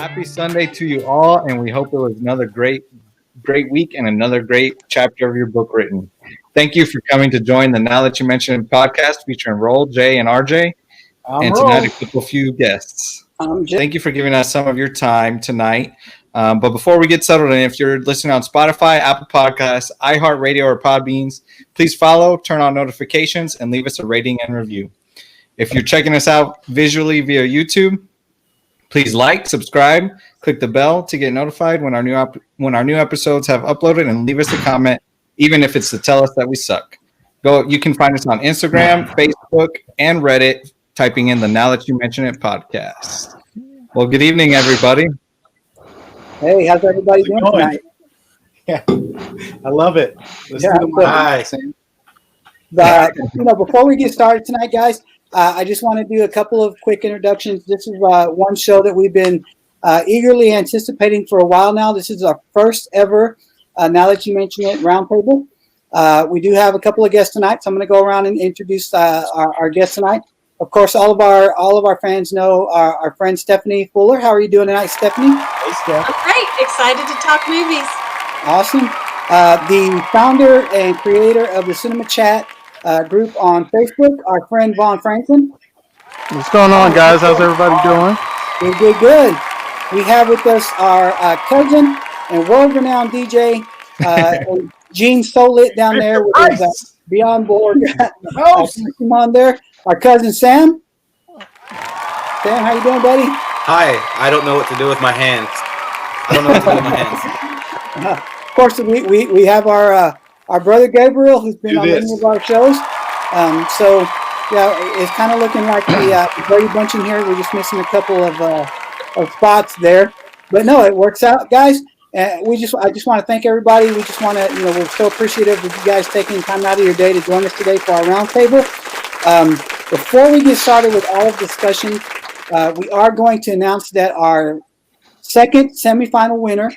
Happy Sunday to you all, and we hope it was another great week and another great chapter of your book written. Thank you for coming to join the Now That You Mentioned podcast featuring Roll, Jay, and RJ, and tonight a few guests. Thank you for giving us some of your time tonight. But before we get settled in, if you're listening on Spotify, Apple Podcasts, iHeartRadio, or Podbeans, please follow, turn on notifications, and leave us a rating and review. If you're checking us out visually via YouTube, please like, subscribe, click the bell to get notified when our new episodes have uploaded, and leave us a comment, even if it's to tell us that we suck. You can find us on Instagram, Facebook, and Reddit, typing in the Now That You Mention It podcast. Well, good evening, everybody. Hey, how's everybody doing tonight? Yeah, I love it. Hi. Before we get started tonight, guys, I just want to do a couple of quick introductions. This is one show that we've been eagerly anticipating for a while now. This is our first ever, Now That You Mention It, roundtable. We do have a couple of guests tonight, so I'm going to go around and introduce our guests tonight. Of course, all of our fans know our friend Stephanie Fuller. How are you doing tonight, Stephanie? Hey, Steph. I'm great. Excited to talk movies. Awesome. The founder and creator of the Cinema Chat group on Facebook, our friend Vaughn Franklin. What's going on, guys? How's everybody doing? Good. We have with us our cousin and world-renowned DJ, Gene Solit down there with his Beyond Board. Come on there. Our cousin Sam. Sam, how you doing, buddy? Hi. I don't know what to do with my hands. Of course, we have our brother Gabriel, who's been on many of our shows. It's kind of looking like the Brady Bunch in here. We're just missing a couple of spots there, but no, it works out, guys. I just want to thank everybody. We just want to, we're so appreciative of you guys taking time out of your day to join us today for our roundtable. Before we get started with all of the discussion, we are going to announce that our second semifinal winner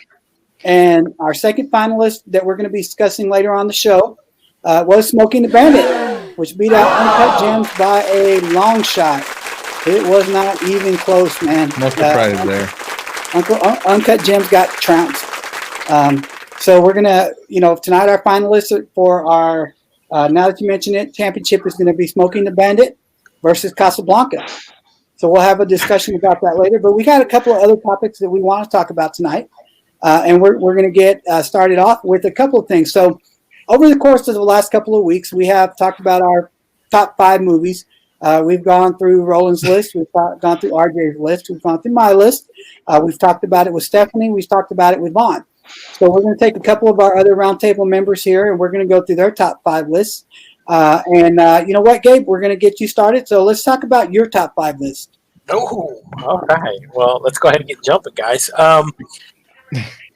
and our second finalist that we're going to be discussing later on the show was Smokey the Bandit, which beat out Uncut Gems by a long shot. It was not even close, man. No surprise there. Uncut Gems got trounced. So we're going to, tonight our finalists for our Now That You Mention It championship is going to be Smokey the Bandit versus Casablanca. So we'll have a discussion about that later. But we got a couple of other topics that we want to talk about tonight. And we're going to get started off with a couple of things. So over the course of the last couple of weeks, we have talked about our top 5 movies. We've gone through Roland's list. We've gone through RJ's list. We've gone through my list. We've talked about it with Stephanie. We've talked about it with Vaughn. So we're going to take a couple of our other roundtable members here, and we're going to go through their top 5 lists. You know what, Gabe? We're going to get you started. So let's talk about your top 5 list. Oh, all right. Well, let's go ahead and get jumping, guys.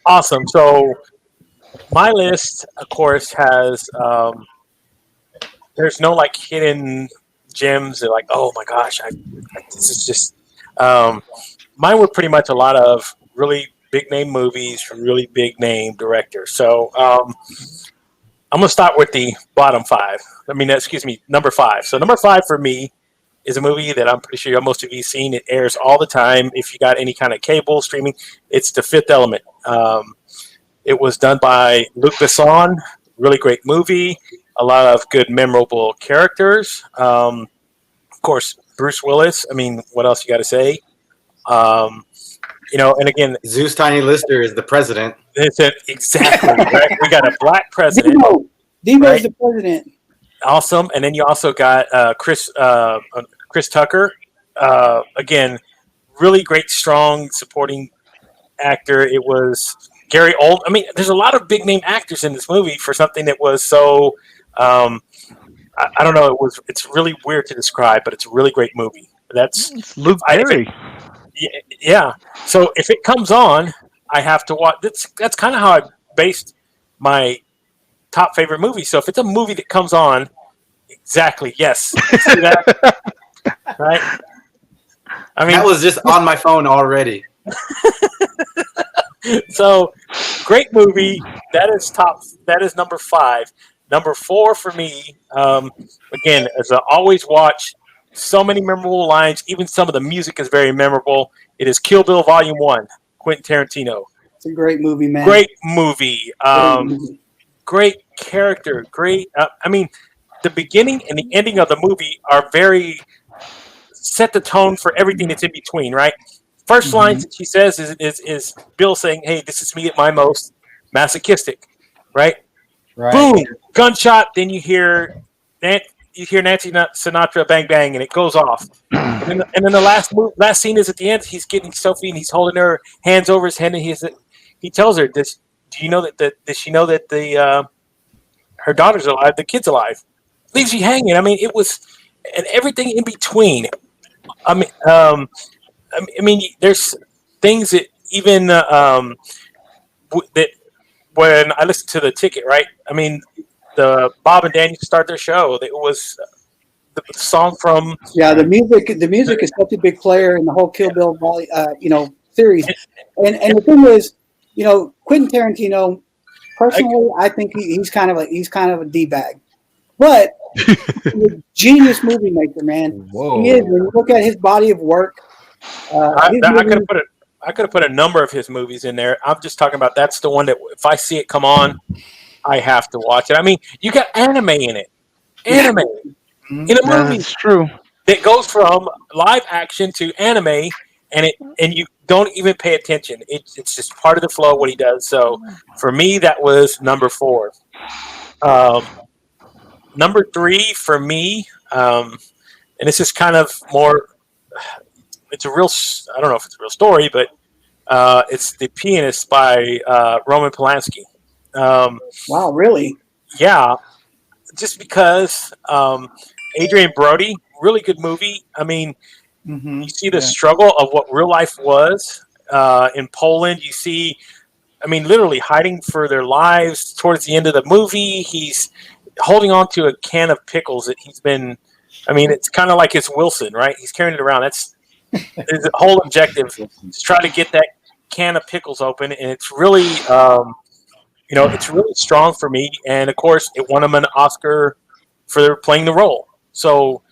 Awesome. So my list, of course, has there's no like hidden gems. They're like, oh my gosh, this is just mine were pretty much a lot of really big name movies from really big name directors. So I'm gonna start with the bottom 5. Number 5. So number 5 for me is a movie that I'm pretty sure most of you have seen. It airs all the time. If you got any kind of cable streaming, it's The Fifth Element. It was done by Luc Besson. Really great movie. A lot of good, memorable characters. Of course, Bruce Willis. I mean, what else you got to say? And again, Zeus Tiny Lister is the president. Exactly. Right? We got a black president. Devo's the president. Awesome. And then you also got Chris Tucker. Again, really great, strong, supporting actor. It was Gary Old. I mean, there's a lot of big name actors in this movie for something that was so. I don't know. It's really weird to describe, but it's a really great movie. That's Luke Perry. Yeah. So if it comes on, I have to watch. That's kind of how I based my top favorite movie. So if it's a movie that comes on, exactly, yes. See that? Right? I mean, that was just on my phone already. So great movie. That is number 5. Number 4 for me, again, as I always watch, so many memorable lines. Even some of the music is very memorable. It is Kill Bill Volume 1, Quentin Tarantino. It's a great movie, man. Great movie. Great movie. Great character. Great. I mean, the beginning and the ending of the movie are very set the tone for everything that's in between, right? First line that she says is Bill saying, "Hey, this is me at my most masochistic," right? Right. Boom, gunshot. Then you hear Nancy Sinatra, bang bang, and it goes off. And then the last scene is at the end. He's getting Sophie and he's holding her hands over his head, and he tells her, "Do you know that? Does she know that her daughter's alive? The kid's alive?" Leaves you hanging. I mean, it was, and everything in between. I mean, there's things that even that when I listened to the ticket, right? I mean, the Bob and Daniel start their show. It was the song from the music is such a big player in the whole Kill Bill series. And the thing is, Quentin Tarantino, personally, I think he's kind of a D-bag. But he's a genius movie maker, man. Whoa. He is. When you look at his body of work, I could have put a number of his movies in there. I'm just talking about that's the one that if I see it come on, I have to watch it. I mean, you got anime in it. Anime in a movie. That's true. That goes from live action to anime, and you don't even pay attention. It's just part of the flow of what he does. So for me, that was number 4. Number 3 for me, and this is kind of more. It's a real. I don't know if it's a real story, but it's The Pianist by Roman Polanski. Wow, really? Yeah, just because Adrian Brody, really good movie. I mean, you see the struggle of what real life was in Poland. You see, I mean, literally hiding for their lives towards the end of the movie. He's holding on to a can of pickles that he's been. I mean, it's kind of like it's Wilson, right? He's carrying it around. That's his whole objective is to try to get that can of pickles open, and it's really. It's really strong for me, and of course, it won him an Oscar for playing the role. So,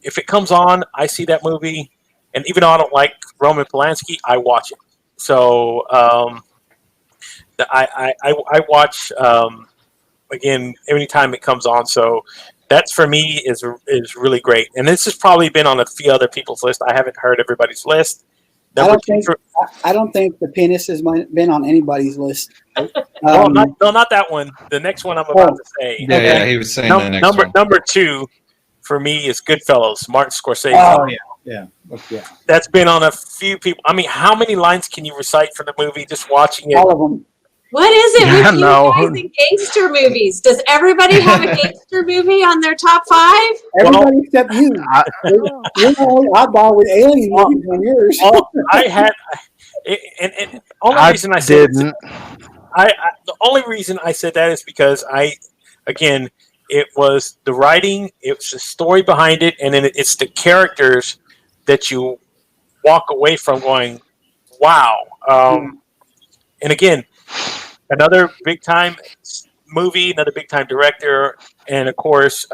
if it comes on, I see that movie, and even though I don't like Roman Polanski, I watch it. So, I watch again anytime it comes on. So, that's for me is really great, and this has probably been on a few other people's list. I haven't heard everybody's list. I don't think The Pianist has been on anybody's list. Not that one. The next one I'm about to say. Yeah, he was saying the next one. Number 2 for me is Goodfellas, Martin Scorsese. Oh, yeah. That's been on a few people. I mean, how many lines can you recite from the movie just watching it? All of them. What is it with you guys in gangster movies? Does everybody have a gangster movie on their top 5? Everybody except you. You're the only oddball with alien movies on yours. I had, and only reason I said didn't. The only reason I said that is because it was the writing, it was the story behind it, and then it's the characters that you walk away from going, wow. And again, another big time movie, another big time director, and of course,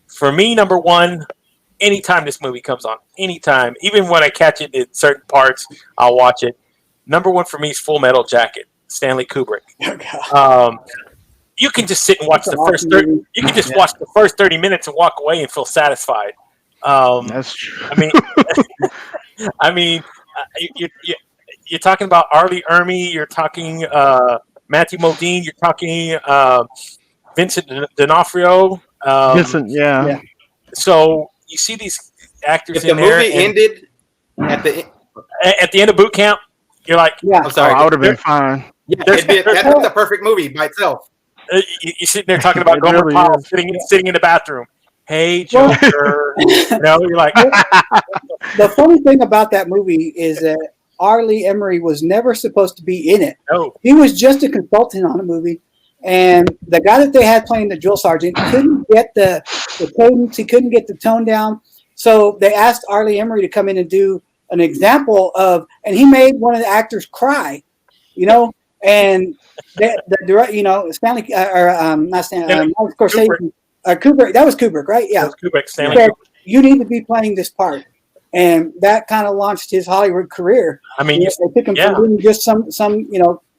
for me, number 1, anytime this movie comes on, anytime, even when I catch it in certain parts, I'll watch it. Number 1 for me is Full Metal Jacket, Stanley Kubrick. You can just sit and watch the first 30. You can just watch the first 30 minutes and walk away and feel satisfied. That's true. I mean, you're talking about Arlie Ermy. You're talking Matthew Modine. You're talking Vincent D'Onofrio. Vincent, yeah. So you see these actors if in there. If the movie ended at the end of boot camp, you're like, I'm sorry. I would have been fine. Yeah, that's the perfect movie by itself. You're sitting there talking about Gomer Pyle sitting in the bathroom. Hey, Joker. You're like. The funny thing about that movie is that Arlie Emery was never supposed to be in it. No. He was just a consultant on the movie. And the guy that they had playing the drill sergeant couldn't get the cadence. He couldn't get the tone down. So they asked Arlie Emery to come in and do an example of, and he made one of the actors cry, and Stanley, not Stanley, Scorsese, Kubrick. That was Kubrick, right? Yeah. That was Kubrick. Stanley Kubrick. you need to be playing this part. And that kind of launched his Hollywood career. I mean, they took him from being just some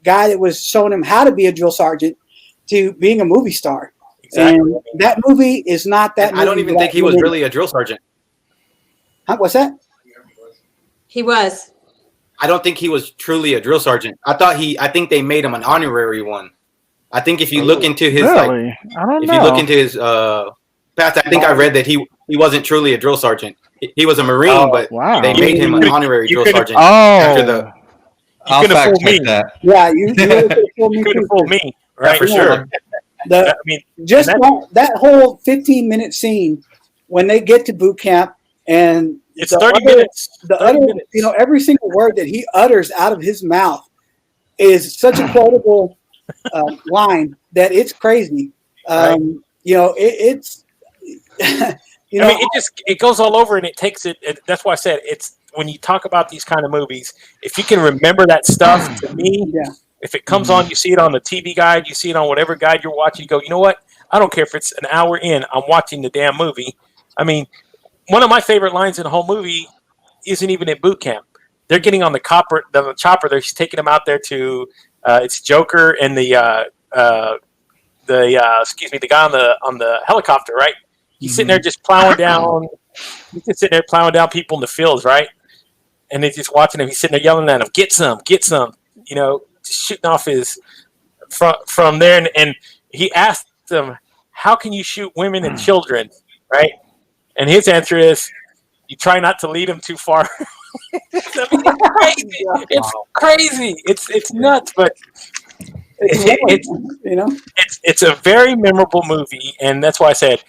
guy that was showing him how to be a drill sergeant to being a movie star. Exactly. And that movie is not that. I don't even think he was really a drill sergeant. What's that? He was. I don't think he was truly a drill sergeant. I think they made him an honorary one. I think if you look into his you look into his past, I think I read that he wasn't truly a drill sergeant. He was a Marine, but they made him an honorary drill sergeant after the. You could have fooled me. Yeah, you could have fooled me, right? Yeah, for sure. That whole 15-minute scene when they get to boot camp and it's 30 minutes. Every single word that he utters out of his mouth is such a quotable line that it's crazy. Right. It's. It goes all over, and it takes it. That's why I said it's when you talk about these kind of movies. If you can remember that stuff, to me, if it comes on, you see it on the TV guide, you see it on whatever guide you're watching. You go, you know what? I don't care if it's an hour in. I'm watching the damn movie. I mean, one of my favorite lines in the whole movie isn't even at boot camp. They're getting on the chopper. They're taking them out there to. It's Joker and the guy on the helicopter, right? He's sitting there just plowing down. He's just sitting there plowing down people in the fields, right? And they're just watching him. He's sitting there yelling at him, "Get some, get some!" Just shooting off his from there. And he asked them, "How can you shoot women and children?" Right? And his answer is, "You try not to lead them too far." I mean, it's crazy. It's nuts, but it's a very memorable movie, and that's why I said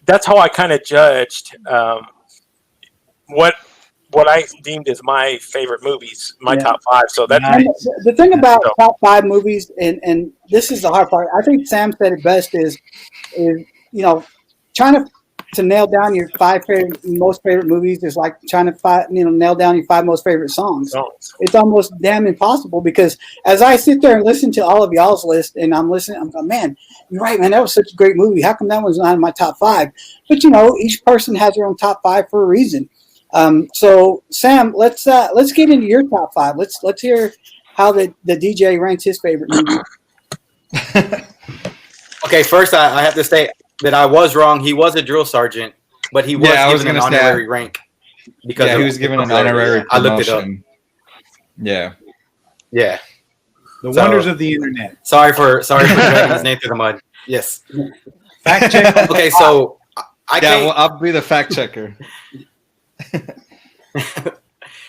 that's how I kind of judged what I deemed as my favorite movies, my top 5. So that's the thing about top 5 movies, and this is the hard part. I think Sam said it best is trying to nail down your 5 most favorite movies is like trying to nail down your 5 most favorite songs. It's almost damn impossible because as I sit there and listen to all of y'all's list and I'm listening, I'm going, man, you're right, man, that was such a great movie. How come that one's not in my top 5? But each person has their own top 5 for a reason. So Sam, let's get into your top 5. Let's hear how the DJ ranks his favorite movie. Okay, first I have to say that I was wrong. He was a drill sergeant, but he was given an honorary rank because he was given an honorary promotion. I looked it up. Yeah. The wonders of the internet. Sorry for dragging his name through the mud. Yes. Fact check. Okay, so I'll be the fact checker.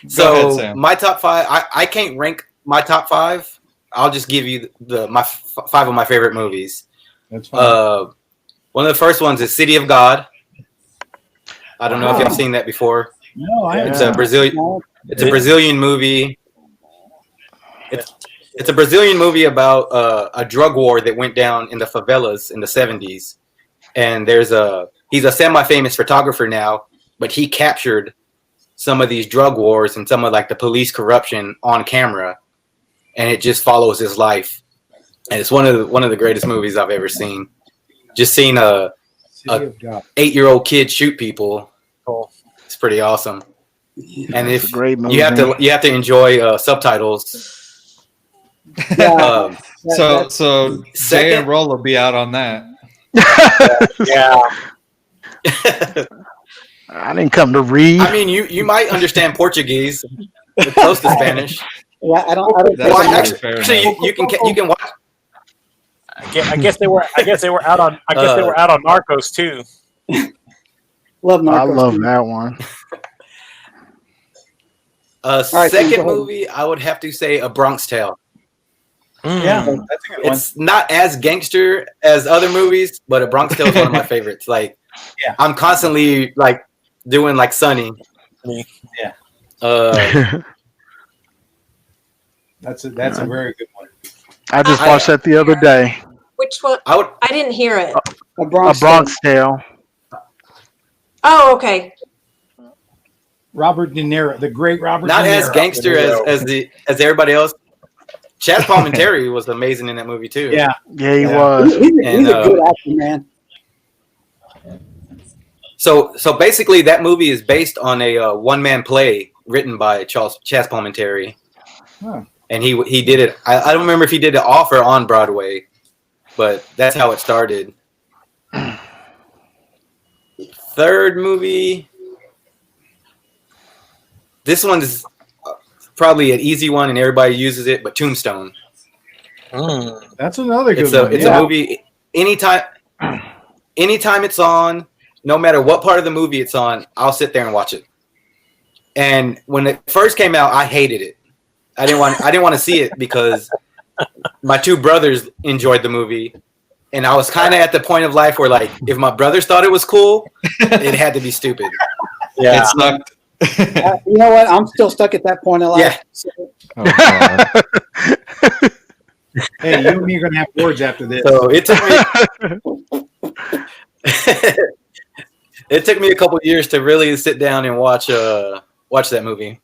So ahead, my top 5, I can't rank my top 5. I'll just give you my 5 of my favorite movies. That's fine. One of the first ones is City of God. I don't know if you've seen that before. No, I haven't. It's a Brazilian movie. It's a Brazilian movie about a drug war that went down in the favelas in the 70s. And he's a semi-famous photographer now, but he captured some of these drug wars and some of the police corruption on camera, and it just follows his life. And it's one of the greatest movies I've ever seen. Just seeing a 8-year-old kid shoot people, it's pretty awesome. And if great movie. you have to enjoy subtitles. Yeah. So Jay and Roll will be out on that. Yeah. I didn't come to read. I mean, you might understand Portuguese. It's close to Spanish. Yeah, I don't. Actually, you can watch. I guess they were out on. They were out on Narcos too. Love Narcos. I love that one. Second movie, I would have to say A Bronx Tale. Yeah, that's a good one. It's not as gangster as other movies, but A Bronx Tale is one of my favorites. I'm constantly doing Sonny. Yeah. That's a very good one. I just watched that the other day. Which one? I didn't hear it. A Bronx Tale. Oh, okay. Robert De Niro, the great Robert. Not De Niro. as gangster as everybody else. Chad Palminteri was amazing in that movie too. Yeah, he was. He's a good actor, man. So basically, that movie is based on a one-man play written by Chaz Palminteri, and he did it. I don't remember if he did it off or on Broadway, but that's how it started. Third movie. This one is probably an easy one, and everybody uses it. But Tombstone. That's another good one. It's a movie. Anytime it's on, no matter what part of the movie it's on, I'll sit there and watch it. And when it first came out, I hated it. I didn't want to see it because my two brothers enjoyed the movie, and I was kind of at the point of life where, like, if my brothers thought it was cool, it had to be stupid. Yeah, it sucked. You know what? I'm still stuck at that point of life. Yeah. Hey, you and me are going to have words after this. So it took me a couple years to really sit down and watch that movie.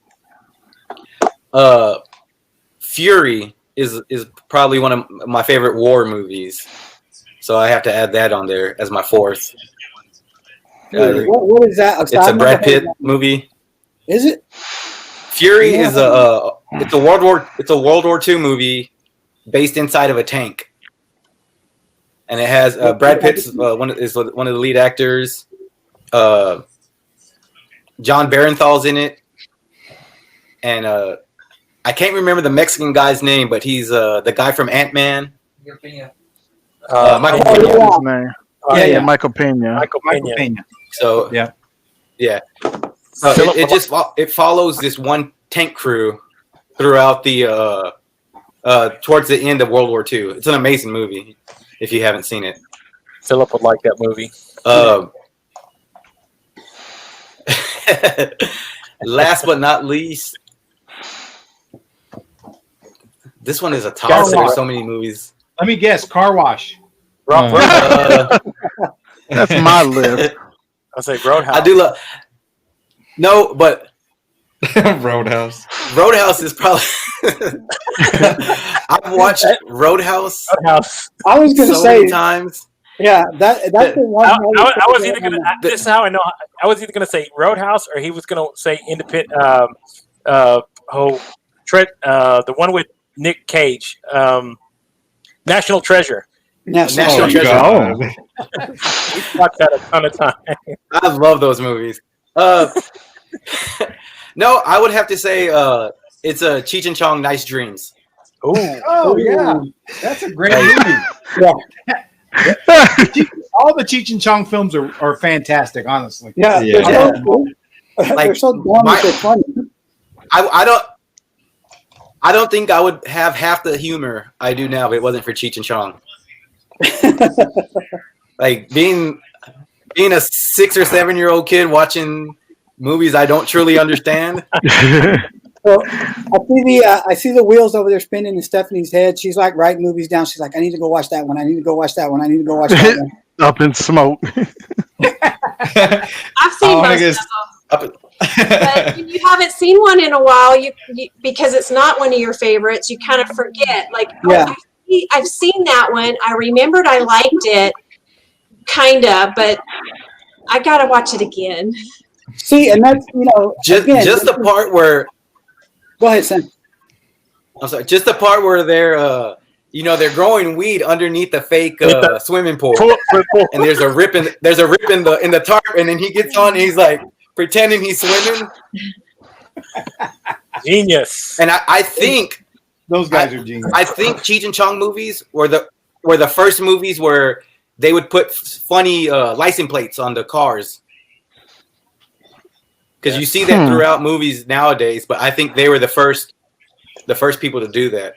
Fury is probably one of my favorite war movies, so I have to add that on there as my fourth. What is that? It's a Brad Pitt movie. Is it? Fury is a World War II movie based inside of a tank, and it has Brad Pitt's one of the lead actors. John Barenthal's in it, and I can't remember the Mexican guy's name, but he's the guy from Ant-Man. Michael Pena. Michael Pena. Michael Pena. So yeah. So it follows this one tank crew throughout the towards the end of World War II. It's an amazing movie if you haven't seen it. Philip would like that movie. Last but not least, this one is a toss. There's so many movies. Let me guess. Car Wash. That's my list. I'll say Roadhouse. I do love. No, but Roadhouse. Roadhouse is probably. I've watched Roadhouse. I was going to so say many times. Yeah, that's the one. I was either gonna. This is how I know. I was either gonna say Roadhouse or he was gonna say Independent. The one with Nick Cage. National Treasure. National Treasure. Oh. We watched that a ton of time. I love those movies. No, I would have to say it's a Cheech and Chong Nice Dreams. Oh yeah, that's a great movie. Yeah. All the Cheech and Chong films are fantastic, honestly. Yeah. Yeah. They're so dumb that they're funny. I don't think I would have half the humor I do now if it wasn't for Cheech and Chong. Like being a 6 or 7 year old kid watching movies I don't truly understand. So I see the wheels over there spinning in Stephanie's head. She's like writing movies down. She's like, I need to go watch that one. I need to go watch that one. I need to go watch that one. Up in smoke. I've seen most of them. But when you haven't seen one in a while, you because it's not one of your favorites, you kind of forget. Like, Yeah. I've seen that one. I remembered I liked it, kind of, but I got to watch it again. See, and that's, Just the part where. Go ahead, Sam. I'm sorry. Just the part where they're growing weed underneath the fake swimming pool, and there's a rip in the tarp, and then he gets on and he's like pretending he's swimming. Genius. And I think Those guys are genius. I think Cheech and Chong movies were the first movies where they would put funny license plates on the cars. Because you see that throughout movies nowadays, but I think they were the first people to do that.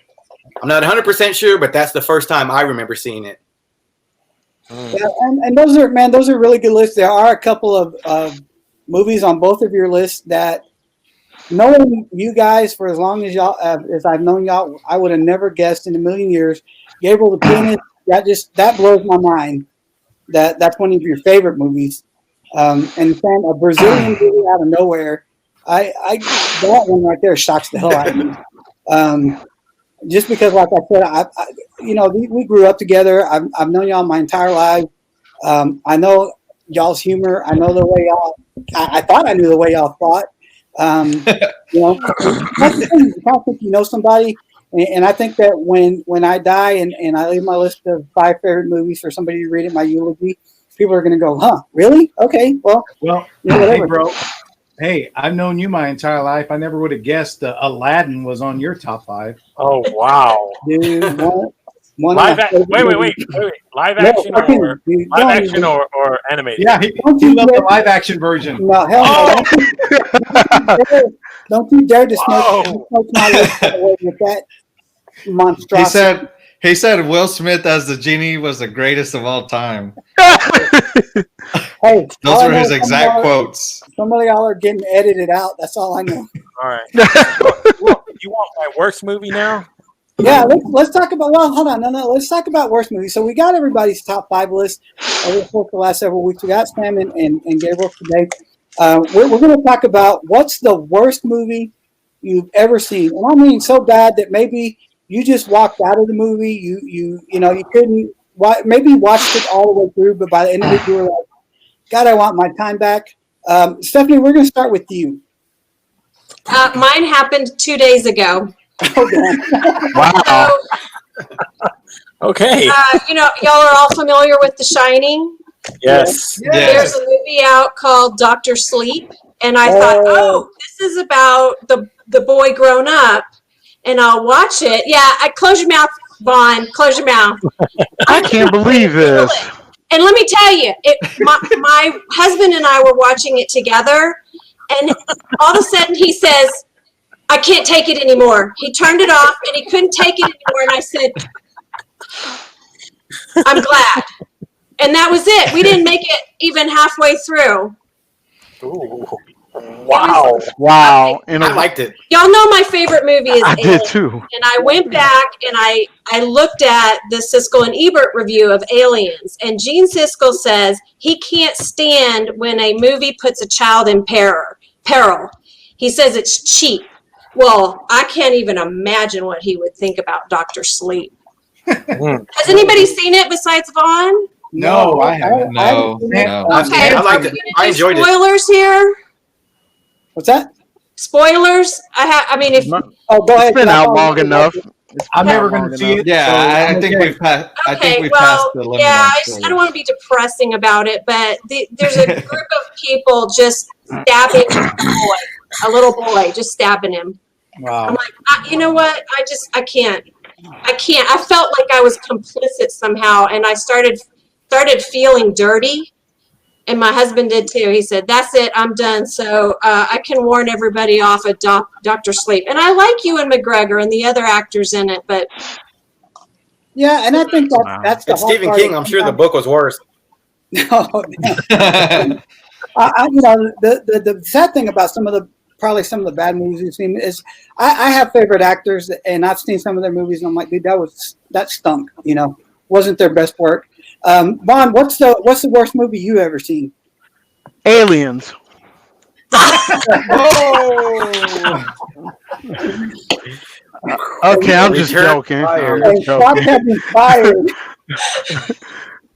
I'm not 100% sure, but that's the first time I remember seeing it. Yeah, and those are really good lists. There are a couple of movies on both of your lists that, knowing you guys for as long as y'all, as I've known y'all, I would have never guessed in a million years. Gabriel the Pianist, that blows my mind. That's one of your favorite movies. And Sam, a Brazilian movie out of nowhere. I that one right there shocks the hell out of me. Just because, like I said, we grew up together. I've known y'all my entire life. I know y'all's humor. I know the way y'all. I thought I knew the way y'all thought. You know, that's the thing. You kind of think you know somebody, and I think that when I die and I leave my list of 5 favorite movies for somebody to read in my eulogy, people are going to go, "Huh, really? Okay, well, Well, yeah, hey, whatever." bro. Hey, I've known you my entire life. I never would have guessed Aladdin was on your top 5. Oh wow! Dude, one Live of action. my favorite Wait. movies. Live No, action okay, or dude, live don't action even- or animated? Yeah, Don't he you loved the dare- live action version. No, hell no. Don't you dare to Whoa. smoke my list away with that monstrosity. He said Will Smith as the genie was the greatest of all time. Hey, Those all I were know his is exact quotes. some of y'all are getting edited out. That's all I know. All right. You want my worst movie now? Yeah, let's talk about. Well, hold on, no. Let's talk about worst movies. So we got everybody's top 5 list over the last several weeks. We got Sam and Gabriel today. We're going to talk about what's the worst movie you've ever seen, and I mean so bad that maybe you just walked out of the movie. You couldn't. Maybe watched it all the way through, but by the end of it, you were like, "God, I want my time back." Stephanie, we're going to start with you. Mine happened 2 days ago. Wow. So, Okay. y'all are all familiar with The Shining. Yes. There's a movie out called Dr. Sleep, and I thought, this is about the boy grown up, and I'll watch it. Yeah, close your mouth, Vaughn. Close your mouth. I can't believe this. And let me tell you, my husband and I were watching it together, and all of a sudden he says, "I can't take it anymore." He turned it off, and he couldn't take it anymore, and I said, "I'm glad." And that was it. We didn't make it even halfway through. Ooh. Wow. Wow. I liked it. Y'all know my favorite movie is I Alien. did too. And I went back and I looked at the Siskel and Ebert review of Aliens. And Gene Siskel says he can't stand when a movie puts a child in peril. He says it's cheap. Well, I can't even imagine what he would think about Dr. Sleep. Has anybody seen it besides Vaughn? No, I haven't. No. Okay, I liked it. I enjoyed it. spoilers here. What's that? Spoilers. I mean, if Oh, go ahead. It's been out long enough. I'm never going to see it. Yeah, so I I'm think okay. we've passed. I okay, think we've well, passed the limit. yeah, on I don't want to be depressing about it, but there's a group of people just stabbing a little boy, just stabbing him. Wow. I'm like, you know what? I can't. I felt like I was complicit somehow, and I started feeling dirty. And my husband did too. He said, "That's it, I'm done." So I can warn everybody off of Dr. Sleep. And I like Ewan McGregor and the other actors in it, but Yeah, and I think that's the It's hard Stephen part King. I'm sure the book was worse. No, the sad thing about probably some of the bad movies we've seen is I have favorite actors, and I've seen some of their movies, and I'm like, dude, that stunk. Wasn't their best work. Vaughn, what's the worst movie you ever seen? Aliens. Okay, I'm just joking. I'm just Shots have been fired.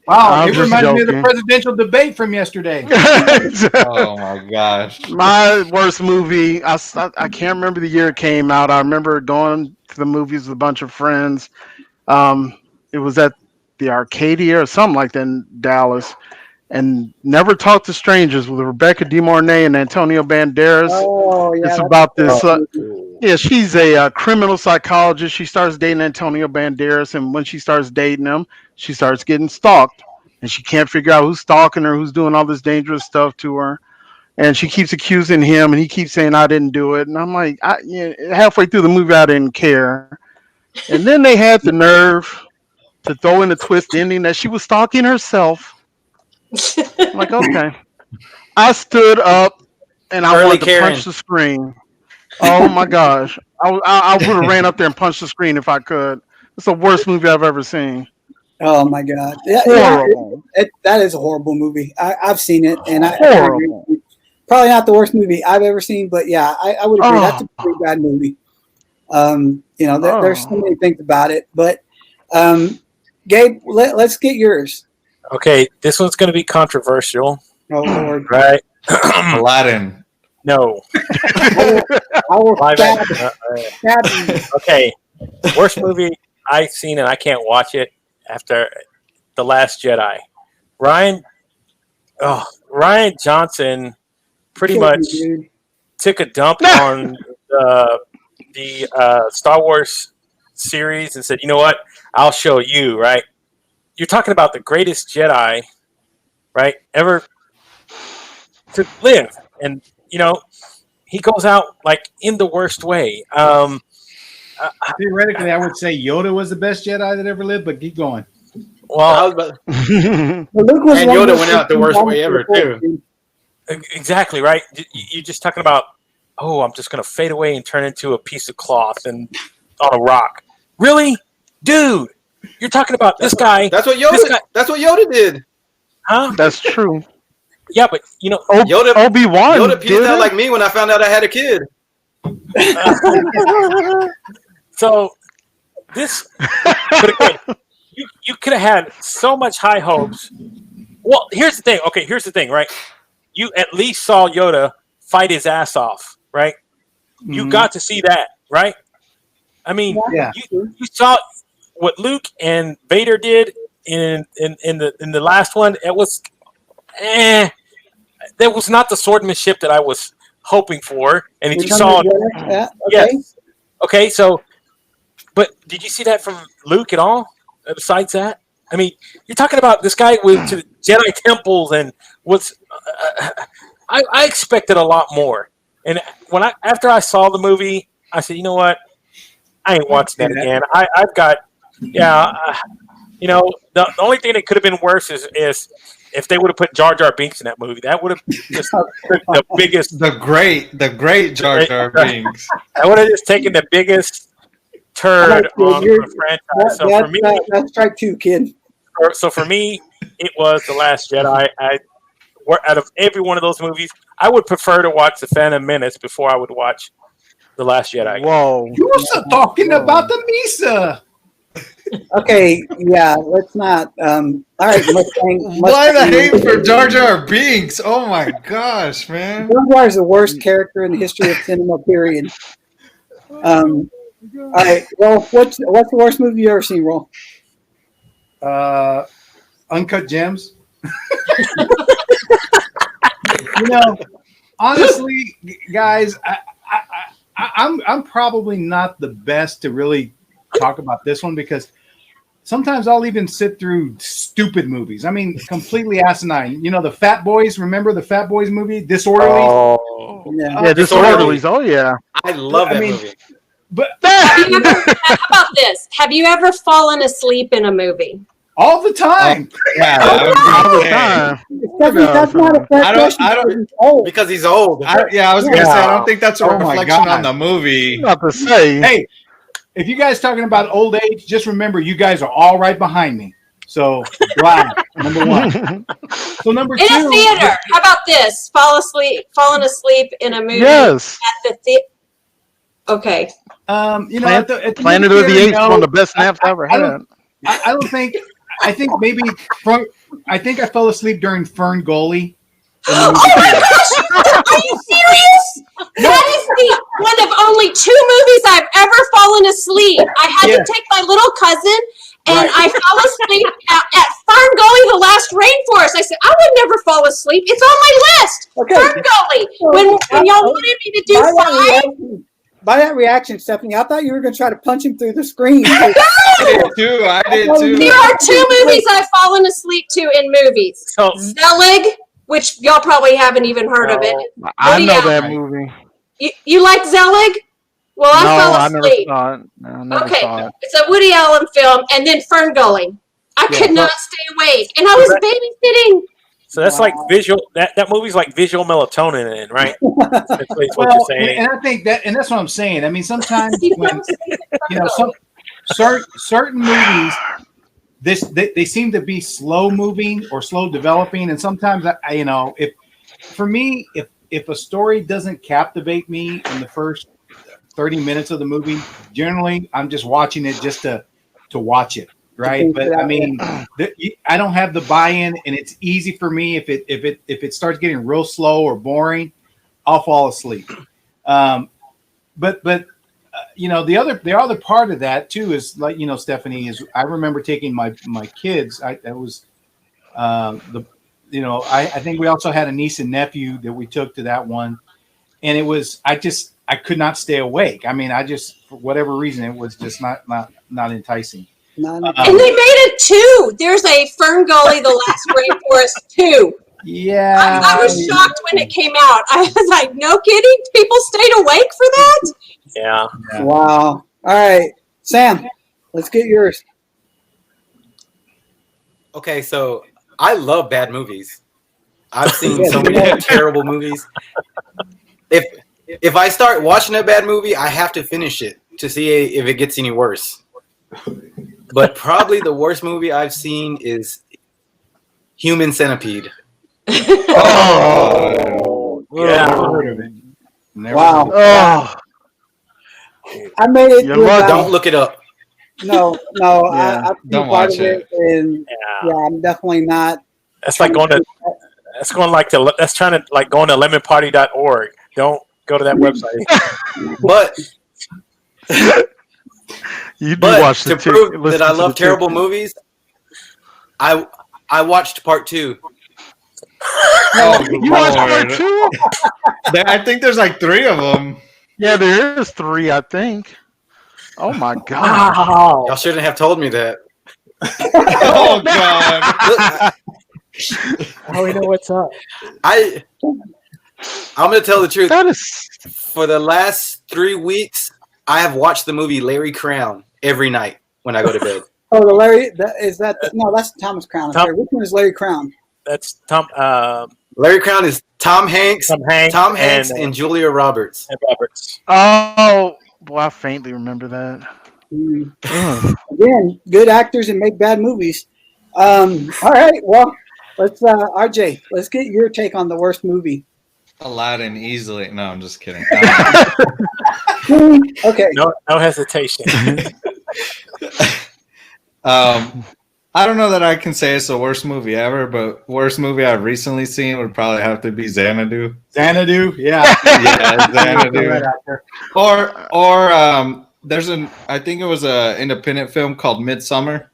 Wow, I'm it just reminds me of the joking. presidential debate from yesterday. Oh my gosh. My worst movie, I can't remember the year it came out. I remember going to the movies with a bunch of friends. It was at the Arcadia or something like that in Dallas. And Never Talk to Strangers with Rebecca De Mornay and Antonio Banderas. Oh, yeah. It's about this. She's a criminal psychologist. She starts dating Antonio Banderas, and when she starts dating him, she starts getting stalked, and she can't figure out who's stalking her, who's doing all this dangerous stuff to her, and she keeps accusing him, and he keeps saying, "I didn't do it," and I'm like, halfway through the movie, I didn't care, and then they had the nerve to throw in a twist ending that she was stalking herself. I'm like, okay. I stood up and I Early wanted to Karen. punch the screen. Oh my gosh. I would have ran up there and punched the screen if I could. It's the worst movie I've ever seen. Oh my God. Horrible. That is a horrible movie. I've seen it, and I agree. Horrible. Probably not the worst movie I've ever seen, but yeah, I would agree. That's a pretty bad movie. There's so many things about it, but Gabe, let's get yours. Okay, this one's going to be controversial, Oh Lord. right? Aladdin. No. I will Live stab, action. stab you. Okay, worst movie I've seen, and I can't watch it after The Last Jedi. Ryan Johnson pretty Kill you, much dude. took a dump on the Star Wars series and said, "You know what? I'll show you." Right? You're talking about the greatest Jedi, right, ever to live, and he goes out like in the worst way. Theoretically, I would say Yoda was the best Jedi that ever lived, but keep going. Well, But Luke was And one of Yoda those went out the worst way ever, people- too. exactly right. You're just talking about, oh, I'm just gonna fade away and turn into a piece of cloth and on a rock. Really, dude? You're talking about this guy? That's what Yoda. This guy, That's what Yoda did. huh? That's true. Yeah, but Yoda. Obi-Wan Yoda peed did out it. like me when I found out I had a kid. so this, but again, you could have had so much high hopes. Well, here's the thing. Okay, here's the thing, right? You at least saw Yoda fight his ass off, right? You got to see that, right? I mean, Yeah. you saw what Luke and Vader did in the last one. It was, that was not the swordmanship that I was hoping for. And if you Return saw, of the Jedi? Yeah, okay. yes, okay. So, but did you see that from Luke at all? Besides that, I mean, you're talking about this guy went to the Jedi temples and was. I expected a lot more, and after I saw the movie, I said, you know what, I ain't watching that again. I've got, the only thing that could have been worse is if they would have put Jar Jar Binks in that movie. That would have just the biggest. The great Jar Jar Binks. I would have just taken the biggest turd on the franchise. So for me, that's strike two, kid. So for me, it was The Last Jedi. Out of every one of those movies, I would prefer to watch The Phantom Menace before I would watch The Last Jedi. Whoa. You were talking about the Misa. Okay, yeah, let's not. All right, Why the hate for Jar Jar Binks? Oh my gosh, man. Jar Jar is the worst character in the history of cinema. Period. All right, well, what's the worst movie you ever seen, Roll? Uncut Gems. Honestly, guys, I'm probably not the best to really talk about this one because sometimes I'll even sit through stupid movies. I mean, completely asinine. The Fat Boys. Remember the Fat Boys movie, Disorderly? Oh, Yeah, Disorderlies. Oh yeah. I love that movie. But How about this? Have you ever fallen asleep in a movie? all the time. Yeah, that would be All the insane. time. That's not a fair I don't- question. I don't- because he's old. Because he's old. I was gonna say I don't think that's a Oh my reflection God. on the movie. Not to say. Hey, if you guys talking about old age, just remember you guys are all right behind me. So, wow, number one. So number In two, a theater. How about this? Falling asleep in a movie Yes. at the theater. Okay. at the Planet movie of the theater, Apes, one of the best naps I ever I had. don't- I don't think. I think maybe. I think I fell asleep during Fern Gully. Oh my gosh! Are you serious? That is the one of only 2 movies I've ever fallen asleep. I had to take my little cousin, and I fell asleep at Fern Gully, the last rainforest. I said, I would never fall asleep. It's on my list. Okay. Fern Gully. When y'all wanted me to do 5. By that reaction, Stephanie, I thought you were going to try to punch him through the screen. I did too. There are 2 movies I've fallen asleep to in movies. So Zelig, which y'all probably haven't even heard of it. I Woody know Allen. that movie. You like Zelig? Well, I No, fell I never asleep. saw it. No, I never Okay, saw it. it's a Woody Allen film, and then Fern Gully. I could not stay awake, and I was babysitting. So that's like visual. That movie's like visual melatonin, right? That's what you're Well, saying. and I think and that's what I'm saying. I mean, sometimes when some certain movies, they seem to be slow moving or slow developing, and sometimes if a story doesn't captivate me in the first 30 minutes of the movie, generally I'm just watching it just to watch it. right? But I mean, I don't have the buy-in, and it's easy for me if it starts getting real slow or boring, I'll fall asleep. But the other part of that too is like Stephanie is. I remember taking my kids. I think we also had a niece and nephew that we took to that one, and it was I could not stay awake. I mean, for whatever reason it was just not enticing. And they made it 2. There's a Fern Gully, The Last Rainforest 2. Yeah, I was shocked when it came out. I was like, no kidding? People stayed awake for that? Yeah. Wow. All right, Sam, let's get yours. Okay, so I love bad movies. I've seen so many terrible movies. If I start watching a bad movie, I have to finish it to see if it gets any worse. But probably the worst movie I've seen is Human Centipede. Oh, yeah. Never heard of it. Wow. Oh, I made it. Don't look it up. No. Yeah, I've don't part watch of it, and I'm definitely not. That's like going to lemonparty.org. Don't go to that website. But you do watch to prove that I love terrible movies, I watched part 2. Oh, you watched part 2? I think there's like 3 of them. Yeah, there is 3, I think. Oh my god! Wow. Y'all shouldn't have told me that. Oh god! Now we know what's up. I'm gonna tell the truth. That is For the last 3 weeks, I have watched the movie Larry Crown every night when I go to bed. Oh, the Larry. That's Thomas Crown. Which one is Larry Crown? That's Tom. Larry Crown is Tom Hanks, and Julia Roberts. And Roberts. oh boy, I faintly remember that. Again, good actors and make bad movies. All right, well, let's RJ, let's get your take on the worst movie. Aladdin easily. No, I'm just kidding. Okay. No hesitation. I don't know that I can say it's the worst movie ever, but worst movie I've recently seen would probably have to be Xanadu. Xanadu, yeah. Yeah, Xanadu. Or there's I think it was an independent film called Midsummer.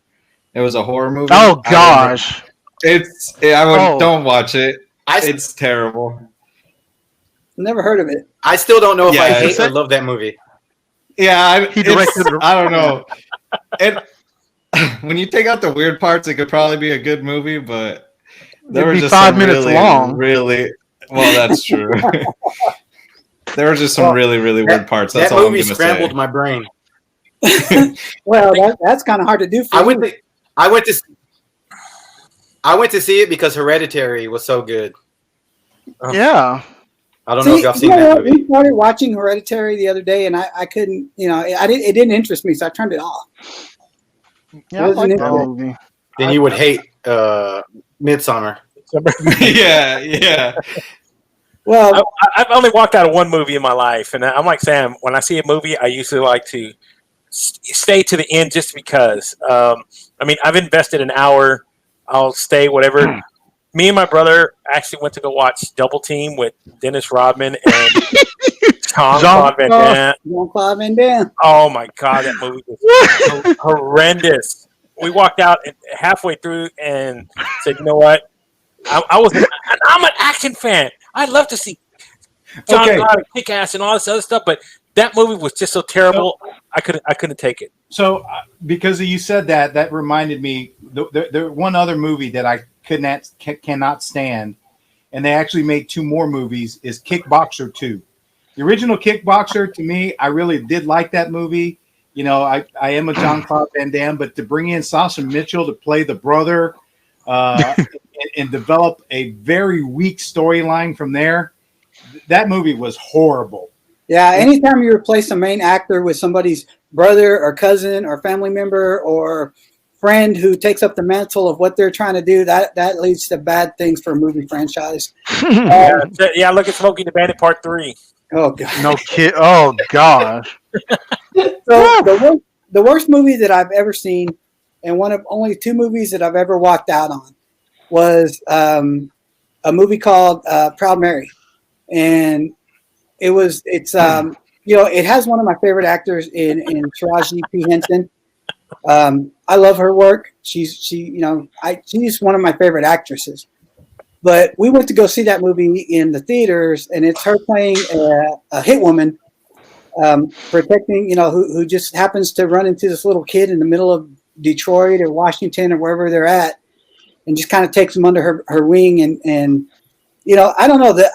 It was a horror movie. Oh gosh. Don't watch it. It's terrible. Never heard of it. I still don't know if I hate or love that movie. Yeah, he directed it. I don't know. When you take out the weird parts, it could probably be a good movie, but there were just 5 minutes long. Really, well, that's true. There were just some really weird parts. That's that all movie I'm scrambled say. my brain. Well, that's kind of hard to do. For I went to see it because Hereditary was so good. Yeah. I don't know if y'all seen that movie. We started watching Hereditary the other day, and I couldn't. It didn't interest me, so I turned it off. Yeah, I like that movie. Then you would hate Midsummer. Yeah. Well, I've only walked out of one movie in my life, and I'm like Sam. When I see a movie, I usually like to stay to the end just because. I've invested an hour. I'll stay whatever. Me and my brother actually went to go watch Double Team with Dennis Rodman and Jean-Claude Van Damme. Jean-Claude Van Damme. Oh my god, that movie was horrendous. We walked out halfway through and said, "You know what? I'm an action fan. I'd love to see John Claude kick ass and all this other stuff, but that movie was just so terrible. I couldn't take it." So, because you said that, that reminded me. There one other movie that I cannot stand, and they actually made 2 more movies. Is Kickboxer 2. The original Kickboxer, to me, I really did like that movie. I am a Jean-Claude Van Damme, but to bring in Sasha Mitchell to play the brother and develop a very weak storyline from there, that movie was horrible. Yeah, anytime you replace a main actor with somebody's brother or cousin or family member or friend who takes up the mantle of what they're trying to do, that leads to bad things for a movie franchise. Yeah, look at Smokey the Bandit Part 3. Oh god. No kid. Oh gosh. So the worst movie that I've ever seen and one of only 2 movies that I've ever walked out on was a movie called Proud Mary, and it's it has one of my favorite actors in Taraji P. Henson. I love her work. She's one of my favorite actresses. But we went to go see that movie in the theaters, and it's her playing a hit woman, protecting, who just happens to run into this little kid in the middle of Detroit or Washington or wherever they're at, and just kind of takes him under her wing. And I don't know that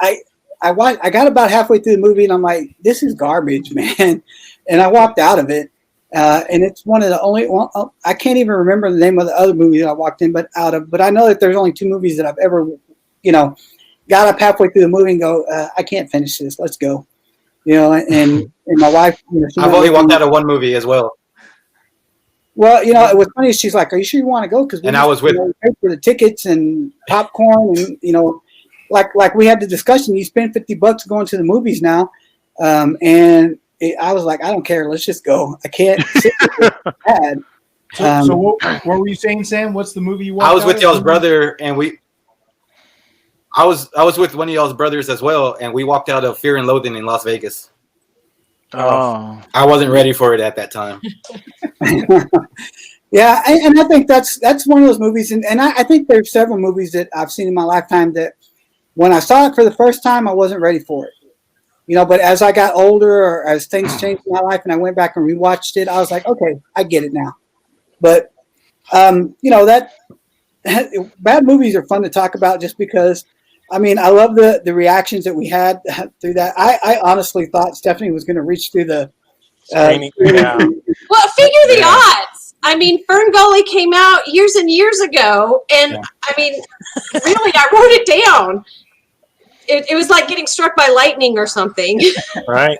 I got about halfway through the movie, and I'm like, this is garbage, man. And I walked out of it. And it's one of the only one. I can't even remember the name of the other movie that I walked out of, but I know that there's only 2 movies that I've ever, got up halfway through the movie and go, I can't finish this. Let's go. And my wife, I've only walked out of 1 movie as well. Well, it was funny. She's like, "Are you sure you want to go?" Because I was with paid for the tickets and popcorn, and like we had the discussion. You spend $50 going to the movies now, and I was like, I don't care. Let's just go. I can't sit with this bad. So what were you saying, Sam? What's the movie you watched? I was with y'all's brother, and I was with one of y'all's brothers as well, and we walked out of Fear and Loathing in Las Vegas. Oh, I wasn't ready for it at that time. Yeah, and I think that's one of those movies, and I think there's several movies that I've seen in my lifetime that when I saw it for the first time, I wasn't ready for it. But as I got older or as things changed in my life and I went back and rewatched it, I was like, okay, I get it now. But, that bad movies are fun to talk about just because, I love the reactions that we had through that. I honestly thought Stephanie was going to reach through the. Yeah. Well, figure the odds. Fern Gully came out years and years ago, and really, I wrote it down. It was like getting struck by lightning or something. Right.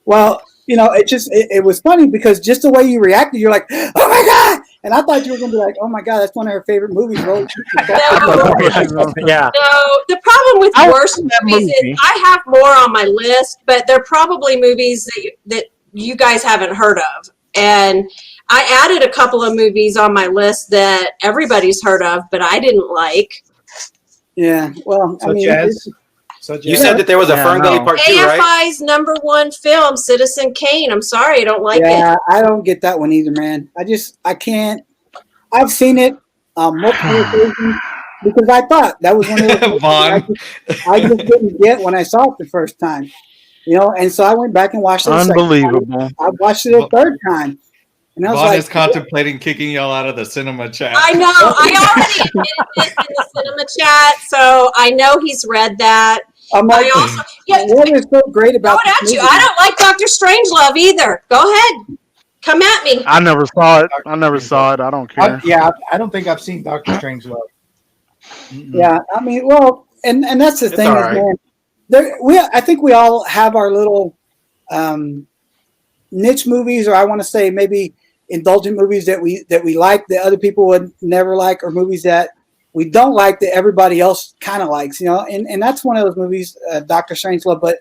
Well, it was funny because just the way you reacted, you're like, oh my God. And I thought you were going to be like, oh my God, that's one of her favorite movies. No, Yeah. no, the problem with worst movies is I have more on my list, but they're probably movies that you guys haven't heard of. And I added a couple of movies on my list that everybody's heard of, but I didn't like. Yeah, well, You said that there was a Fern Gully Part 2, right? AFI's #1 film, Citizen Kane. I'm sorry, I don't like it. Yeah, I don't get that one either, man. I can't. I've seen it multiple occasions because I thought that was one of those Vaughn. I just didn't get when I saw it the first time. And so I went back and watched it. unbelievable. I watched it a third time. And I was Vaughn is contemplating kicking y'all out of the cinema chat. I know. I already admitted this in the cinema chat, so I know he's read that. I'm like, what is so great about this movie? I don't like Dr. Strangelove either. Go ahead. Come at me. I never saw it. I don't care. I don't think I've seen Doctor Strangelove. Yeah, and that's the thing, right. man. I think we all have our little niche movies, or I want to say maybe indulgent movies that we like that other people would never like, or movies that we don't like that everybody else kind of likes, and that's one of those movies, Dr. Strangelove, but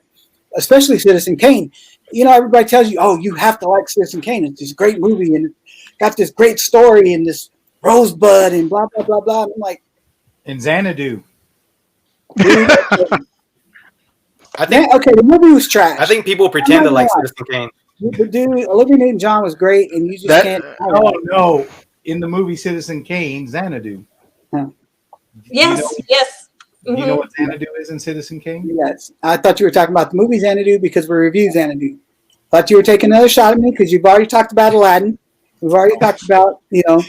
especially Citizen Kane. Everybody tells you, oh, you have to like Citizen Kane. It's this great movie and got this great story and this rosebud and blah, blah, blah, blah. And I'm like, and Xanadu. I think the movie was trash. I think people pretend to like Citizen Kane. But dude, Olivia Newton-John was great, and you just can't. Oh no! In the movie Citizen Kane, Xanadu. Yes. Do you know what Xanadu is in Citizen Kane? Yes. I thought you were talking about the movie Xanadu because we reviewed Xanadu. Thought you were taking another shot at me because you've already talked about Aladdin. We've already talked about A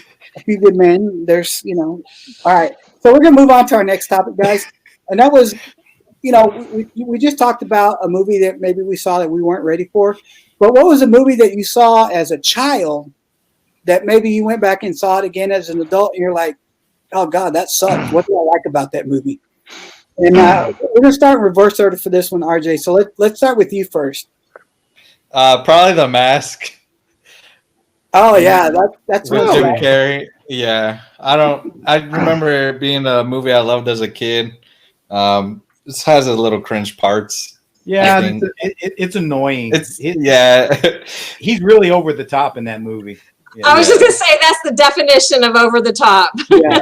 Few Good Men. There's all right. So we're gonna move on to our next topic, guys, and that was. We just talked about a movie that maybe we saw that we weren't ready for. But what was a movie that you saw as a child that maybe you went back and saw it again as an adult and you're like, oh, God, that sucked. What do I like about that movie? And we're going to start in reverse order for this one, RJ. So let's start with you first. Probably The Mask. Oh, yeah. That's with really Jim right. Carrey. Yeah. I remember it being a movie I loved as a kid. This has a little cringe parts. Yeah, it's annoying. Yeah. He's really over the top in that movie. I was just gonna say that's the definition of over the top.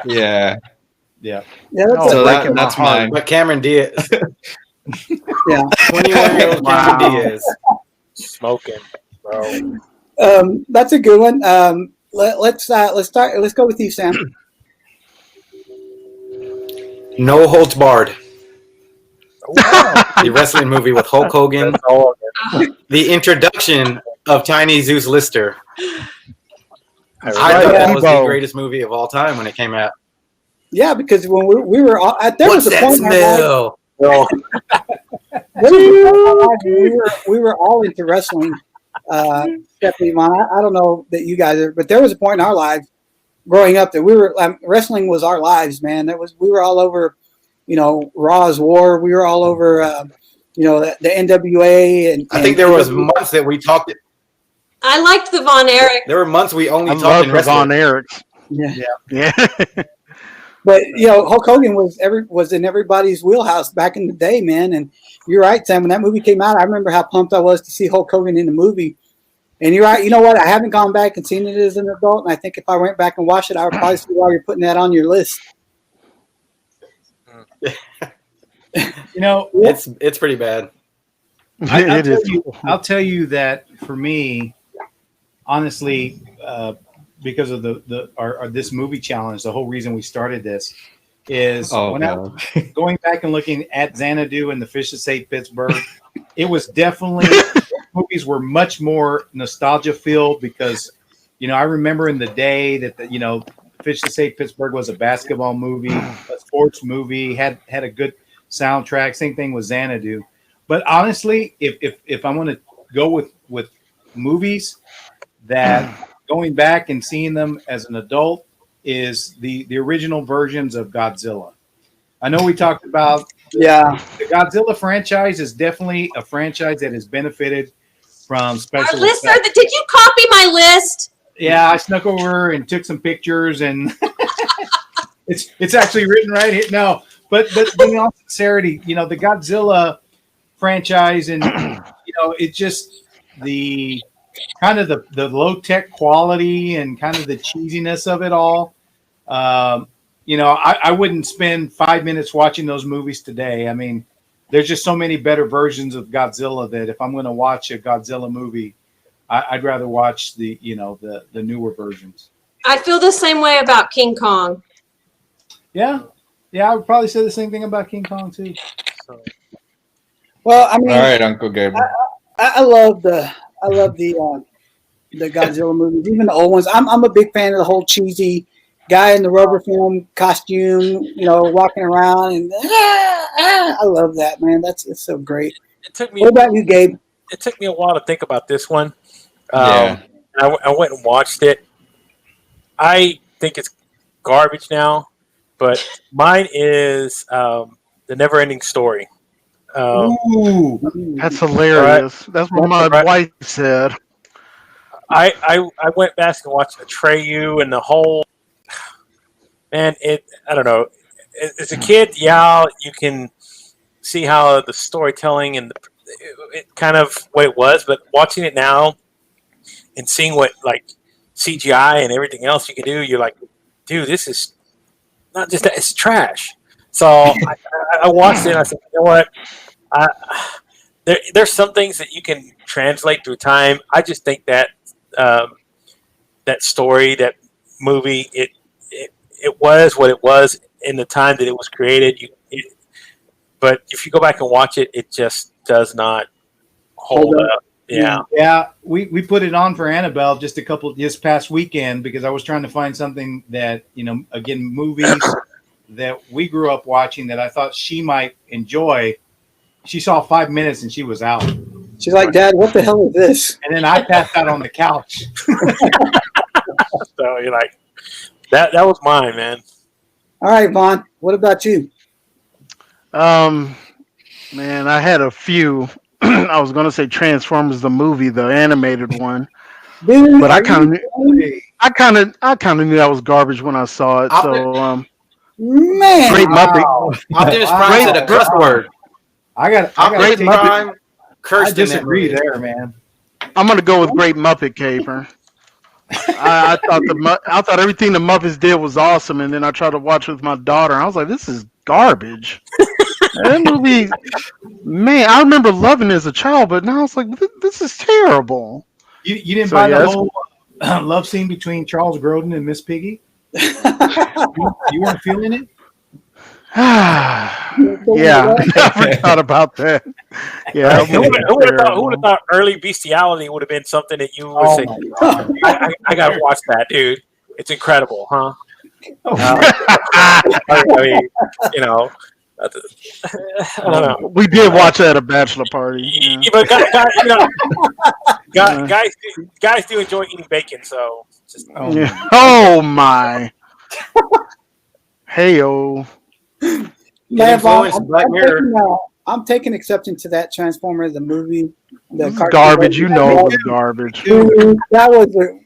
Yeah. Yeah. So that's mine. But Cameron Diaz. Yeah. 21-year-old Cameron Diaz. Smoking, bro. That's a good one. Let's start. Let's go with you, Sam. No Holds Barred. The wrestling movie with Hulk Hogan. The introduction of Tiny Zeus Lister. I thought that was the greatest movie of all time when it came out. Yeah, because when we were all, there What's was a that point smell? we were all into wrestling. Stephanie, Vaughn, I don't know that you guys are, but there was a point in our lives growing up that we were wrestling was our lives, man. We were all over, Raw's War. We were all over, the NWA, and I think there was months that we talked. I liked the Von Erich. There were months we only talked in wrestling. Von Erichs. Yeah. But Hulk Hogan was in everybody's wheelhouse back in the day, man. And you're right, Sam. When that movie came out, I remember how pumped I was to see Hulk Hogan in the movie. And you're right. You know what? I haven't gone back and seen it as an adult, and I think if I went back and watched it, I would probably see why you're putting that on your list. It's pretty bad. I'll tell you that for me, honestly, because of this movie challenge, the whole reason we started this is going back and looking at Xanadu and the Fish that Saved Pittsburgh. It was definitely movies were much more nostalgia filled because I remember in the day that Fish that Saved Pittsburgh was a basketball movie, a sports movie, had a good soundtrack. Same thing with Xanadu. But honestly, if I want to go with movies that going back and seeing them as an adult is the original versions of Godzilla. I know we talked about the Godzilla franchise is definitely a franchise that has benefited from special effects. Did you copy my list? Yeah, I snuck over and took some pictures, and it's actually written right here. No, but in all sincerity, the Godzilla franchise, and it's just the kind of the low tech quality and kind of the cheesiness of it all. I wouldn't spend 5 minutes watching those movies today. I mean, there's just so many better versions of Godzilla that if I'm going to watch a Godzilla movie, I'd rather watch the newer versions. I feel the same way about King Kong. Yeah, I would probably say the same thing about King Kong too. So. Well, I mean, all right, Uncle Gabriel. I love the Godzilla movies, even the old ones. I'm a big fan of the whole cheesy guy in the rubber film costume, walking around, and I love that, man. It's so great. What about you, Gabe? It took me a while to think about this one. I went and watched it. I think it's garbage now, but mine is the Never-Ending Story. That's hilarious. Right? That's what my wife said. I went back and watched Atreyu and the whole man. I don't know. As a kid, you can see how the storytelling and it kind of what it was, but watching it now and seeing what like CGI and everything else you can do, you're like, dude, this is not just that; it's trash. So I watched it and I said, you know what? There's some things that you can translate through time. I just think that that story, that movie, it was what it was in the time that it was created. But if you go back and watch it, it just does not hold up. Yeah. We put it on for Annabelle this past weekend because I was trying to find something that again, movies that we grew up watching that I thought she might enjoy. She saw 5 minutes and she was out. She's like, Dad, what the hell is this? And then I passed out on the couch. So you're like, that was mine, man. All right, Vaughn, what about you? Man, I had a few. I was gonna say Transformers the movie, the animated one, Dude, but I kind of knew that was garbage when I saw it. So, man, Great Muppet. Optimus Prime said a cuss word. I got Great Muppet. I disagree there, man. I'm gonna go with Great Muppet Caper. I thought everything the Muppets did was awesome, and then I tried to watch it with my daughter, and I was like, "This is garbage." That movie, man, I remember loving it as a child, but now it's like, "This is terrible." You didn't So, buy yeah, the whole love scene between Charles Grodin and Miss Piggy? You weren't feeling it? Yeah, I forgot about that. Yeah, Who would have thought early bestiality would have been something that you would say? I gotta watch that, dude. It's incredible, huh? I mean, you know, I don't know. We did watch that at a bachelor party. Yeah. But guys do enjoy eating bacon, so just Yeah. Oh my! Heyo. Man, Vaughn, influenced Black Mirror. I'm taking exception to that Transformer, the movie. The Garbage, you know it was garbage. Dude, that was the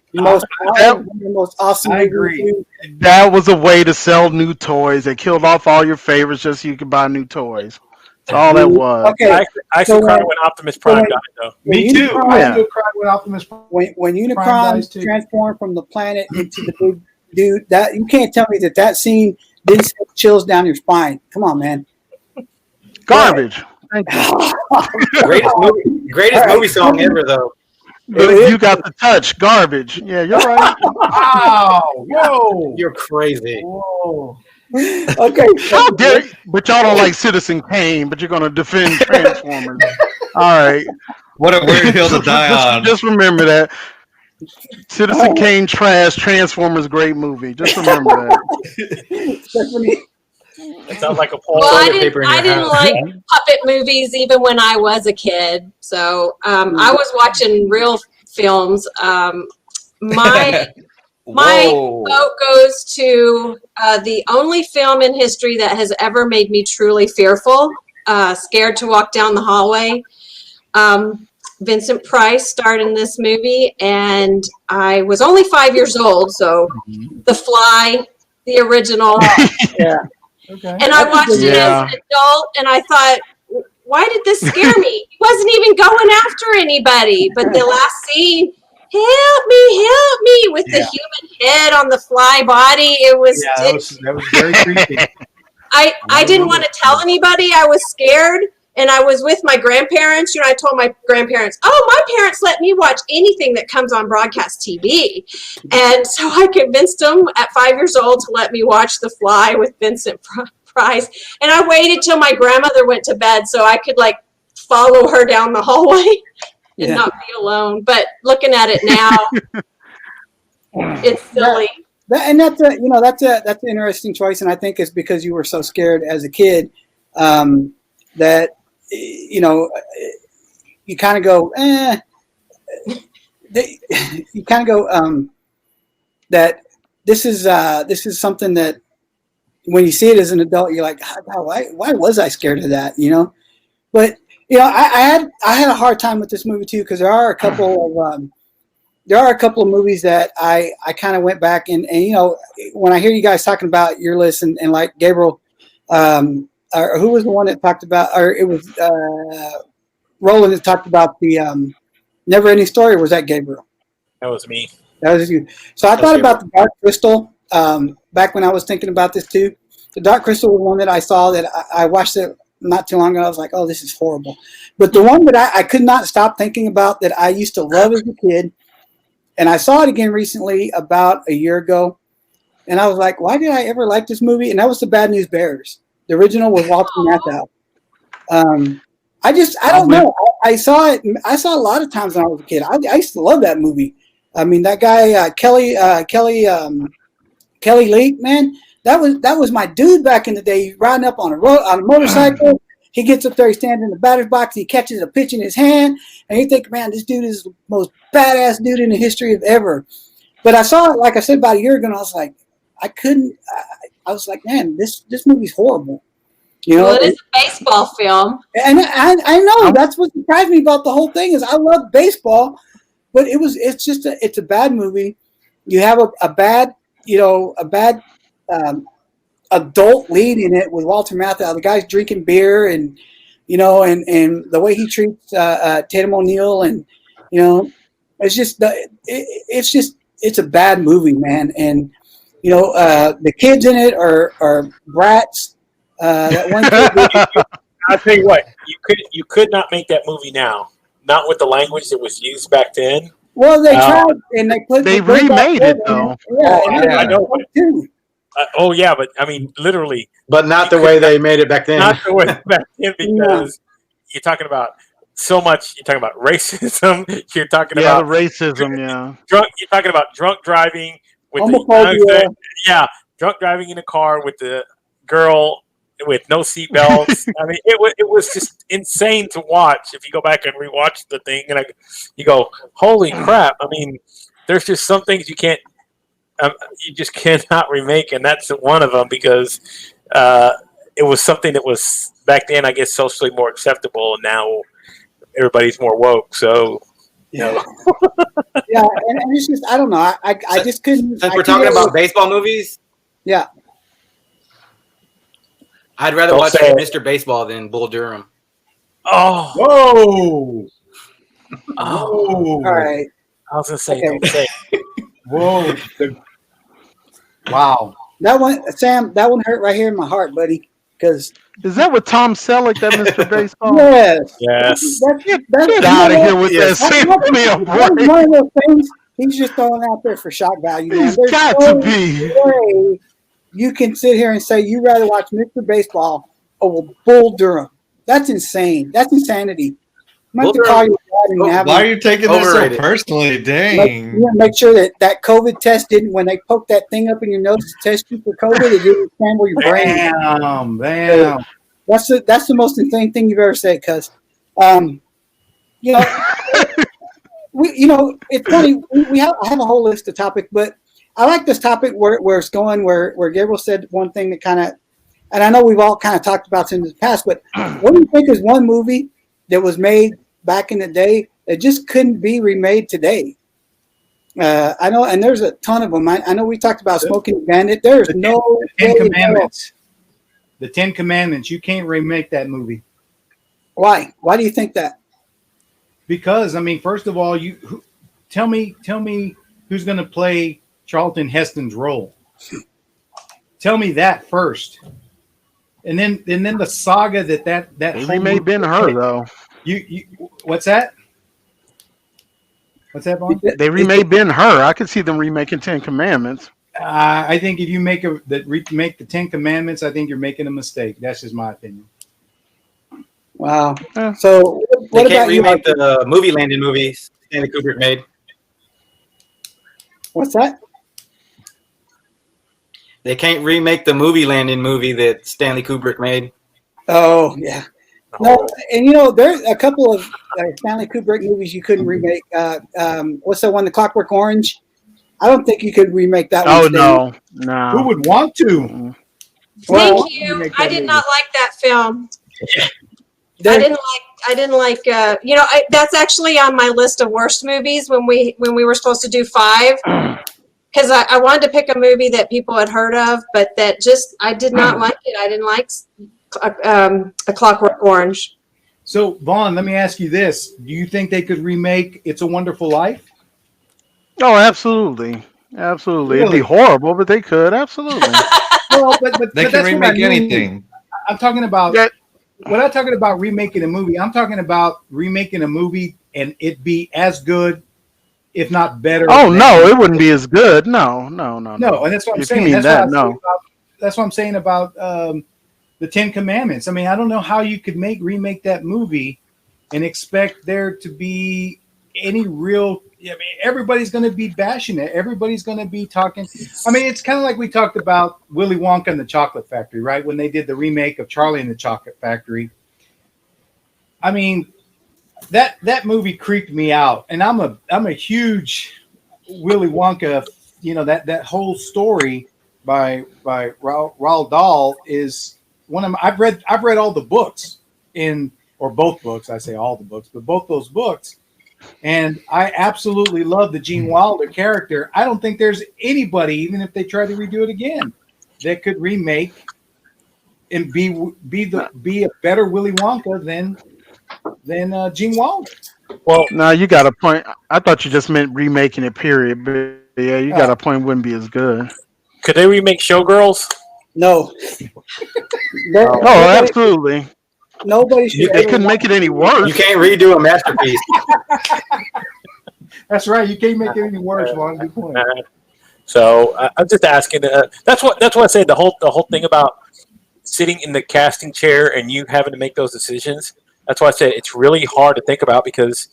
most awesome I movie. agree. That was a way to sell new toys. They killed off all your favorites just so you could buy new toys. That's all that was. Okay, I still cry when Optimus Prime died, though. Me too. Unicron- I still cried when Optimus Prime. when Prime Unicron dies too. transformed from the planet into the big dude, that you can't tell me that scene didn't send chills down your spine. Come on, man. Garbage. Thank you. Greatest movie song ever, though. You got the touch. Garbage. Yeah, you're right. Wow! Whoa! You're crazy. Whoa! Okay, How dare you? But y'all don't like Citizen Kane, but you're going to defend Transformers. All right. What a weird hill to die on. Just remember that. Citizen Kane trash, Transformers great movie. Just remember that. Stephanie, It sounds like a poll. Well, I toilet paper in didn't your like puppet movies even when I was a kid. So I was watching real films. My vote goes to the only film in history that has ever made me truly fearful, scared to walk down the hallway. Vincent Price starred in this movie, and I was only 5 years old. So The Fly, the original. yeah. Okay. And I watched it as an adult, and I thought, why did this scare me? He wasn't even going after anybody. But the last scene, help me, with the human head on the fly body. It was, that was very creepy. I didn't want to tell anybody I was scared. And I was with my grandparents. I told my grandparents, my parents let me watch anything that comes on broadcast TV. And so I convinced them at 5 years old to let me watch The Fly with Vincent Price. And I waited till my grandmother went to bed so I could follow her down the hallway and not be alone. But looking at it now, it's silly. That's an interesting choice. And I think it's because you were so scared as a kid that, you kind of go, you kind of go, that this is something that when you see it as an adult, you're like, why was I scared of that? But I had a hard time with this movie too, because there are a couple of movies that I kind of went back and when I hear you guys talking about your list and like Gabriel, or who was the one that talked about, or it was Roland that talked about the Never Ending Story, or was that Gabriel? That was me. That was you. So I thought about the Dark Crystal back when I was thinking about this too. The Dark Crystal was one that I saw that I watched it not too long ago. I was like, oh, this is horrible. But the one that I could not stop thinking about that I used to love as a kid, and I saw it again recently about a year ago, and I was like, why did I ever like this movie? And that was The Bad News Bears. The original was Walter Matthau. I don't know. I saw it. I saw a lot of times when I was a kid. I used to love that movie. I mean, that guy Kelly Leak, man, that was my dude back in the day. He's riding up on a motorcycle. He gets up there, he stands in the batter's box, he catches a pitch in his hand, and you think, man, this dude is the most badass dude in the history of ever. But I saw it, like I said, about a year ago, and I was like, I was like, man, this movie's horrible. Well, it is a baseball film. And I know that's what surprised me about the whole thing is I love baseball, but it's a bad movie. You have a bad adult lead in it with Walter Matthau. The guy's drinking beer and the way he treats Tatum O'Neal, and it's it's a bad movie, man. And the kids in it are brats. That one kid. I'll tell you what, you could not make that movie now, not with the language that was used back then. Well, they tried and they remade it though. Yeah, I know. Oh yeah, but I mean, literally, but not the way they made it back then. not the way back then, because you're talking about so much. You're talking about racism. You're talking about the racism. Yeah, drunk. You're talking about drunk driving with homophobia. drunk driving in a car with the girl with no seatbelts. I mean, it was just insane to watch. If you go back and rewatch the thing, and you go, holy crap! I mean, there's just some things you can't. You just cannot remake, and that's one of them, because it was something that was back then, I guess, socially more acceptable, and now everybody's more woke. So, yeah, and it's just, I don't know. I just couldn't. Since we're talking about baseball movies, yeah, I'd rather watch Mr. Baseball than Bull Durham. Oh, whoa, all right. I was gonna say, don't say. Whoa. Wow. That one, Sam, that one hurt right here in my heart, buddy. Because is that with Tom Selleck, that Mr. Baseball? Yes. Get out of here with that. That's one of those things he's just throwing out there for shock value. He's got to be. Way you can sit here and say you'd rather watch Mr. Baseball over Bull Durham. That's insane. That's insanity. Why are you taking this so personally? Dang. Make sure that COVID test didn't, when they poke that thing up in your nose to test you for COVID, it didn't sample your brain. Damn. That's the most insane thing you've ever said, cuz. It's funny. I have a whole list of topics, but I like this topic where it's going, where Gabriel said one thing that kind of, and I know we've all kind of talked about in the past, but what do you think is one movie that was made back in the day that just couldn't be remade today? I know, and there's a ton of them. I know we talked about Smoking the Bandit. There's the Ten Commandments. The Ten Commandments. You can't remake that movie. Why? Why do you think that? Because, I mean, first of all, tell me who's going to play Charlton Heston's role. Tell me that first, and then the saga that whole may have been her though. You what's that? What's that, Vaughn? They remade Ben-Hur. I could see them remaking Ten Commandments. I think if you make the Ten Commandments, I think you're making a mistake. That's just my opinion. Wow. So what they can't about remake the movie Landon movies Stanley Kubrick made. What's that? They can't remake the movie Landon movie that Stanley Kubrick made. Oh yeah. No, and there's a couple of Stanley Kubrick movies you couldn't remake. What's that one? The Clockwork Orange. I don't think you could remake that one. Oh no. Who would want to? Thank you. I did not like that film. I didn't like. That's actually on my list of worst movies when we were supposed to do 5. Because I wanted to pick a movie that people had heard of, but that just I did not like it. I didn't like A Clockwork Orange. So, Vaughn, let me ask you this: do you think they could remake It's a Wonderful Life? Oh, absolutely. Really? It'd be horrible, but they could. Absolutely. Well, but they can remake anything. I'm talking about when I'm talking about remaking a movie. I'm talking about remaking a movie and it be as good, if not better. Oh no, it wouldn't be as good. No. No, and that's what I'm saying. That's what I'm saying about the Ten Commandments. I mean, I don't know how you could remake that movie and expect there to be any real. I mean, everybody's going to be bashing it. Everybody's going to be talking. I mean, it's kind of like we talked about Willy Wonka and the Chocolate Factory, right? When they did the remake of Charlie and the Chocolate Factory. I mean, that movie creeped me out, and I'm a huge Willy Wonka. That whole story by Roald Dahl is one of my. I've read all the books or both books. I say all the books, but both those books. And I absolutely love the Gene Wilder character. I don't think there's anybody, even if they try to redo it again, that could remake and be a better Willy Wonka than Gene Wilder. Well, no, you got a point. I thought you just meant remaking it, period. Yeah, you got a point. Wouldn't be as good. Could they remake Showgirls? No. Oh, absolutely. Nobody should. They couldn't make it any worse. You can't redo a masterpiece. That's right. You can't make it any worse. Long good point. So I'm just asking. That's what I said. The whole thing about sitting in the casting chair and you having to make those decisions. That's why I said it's really hard to think about because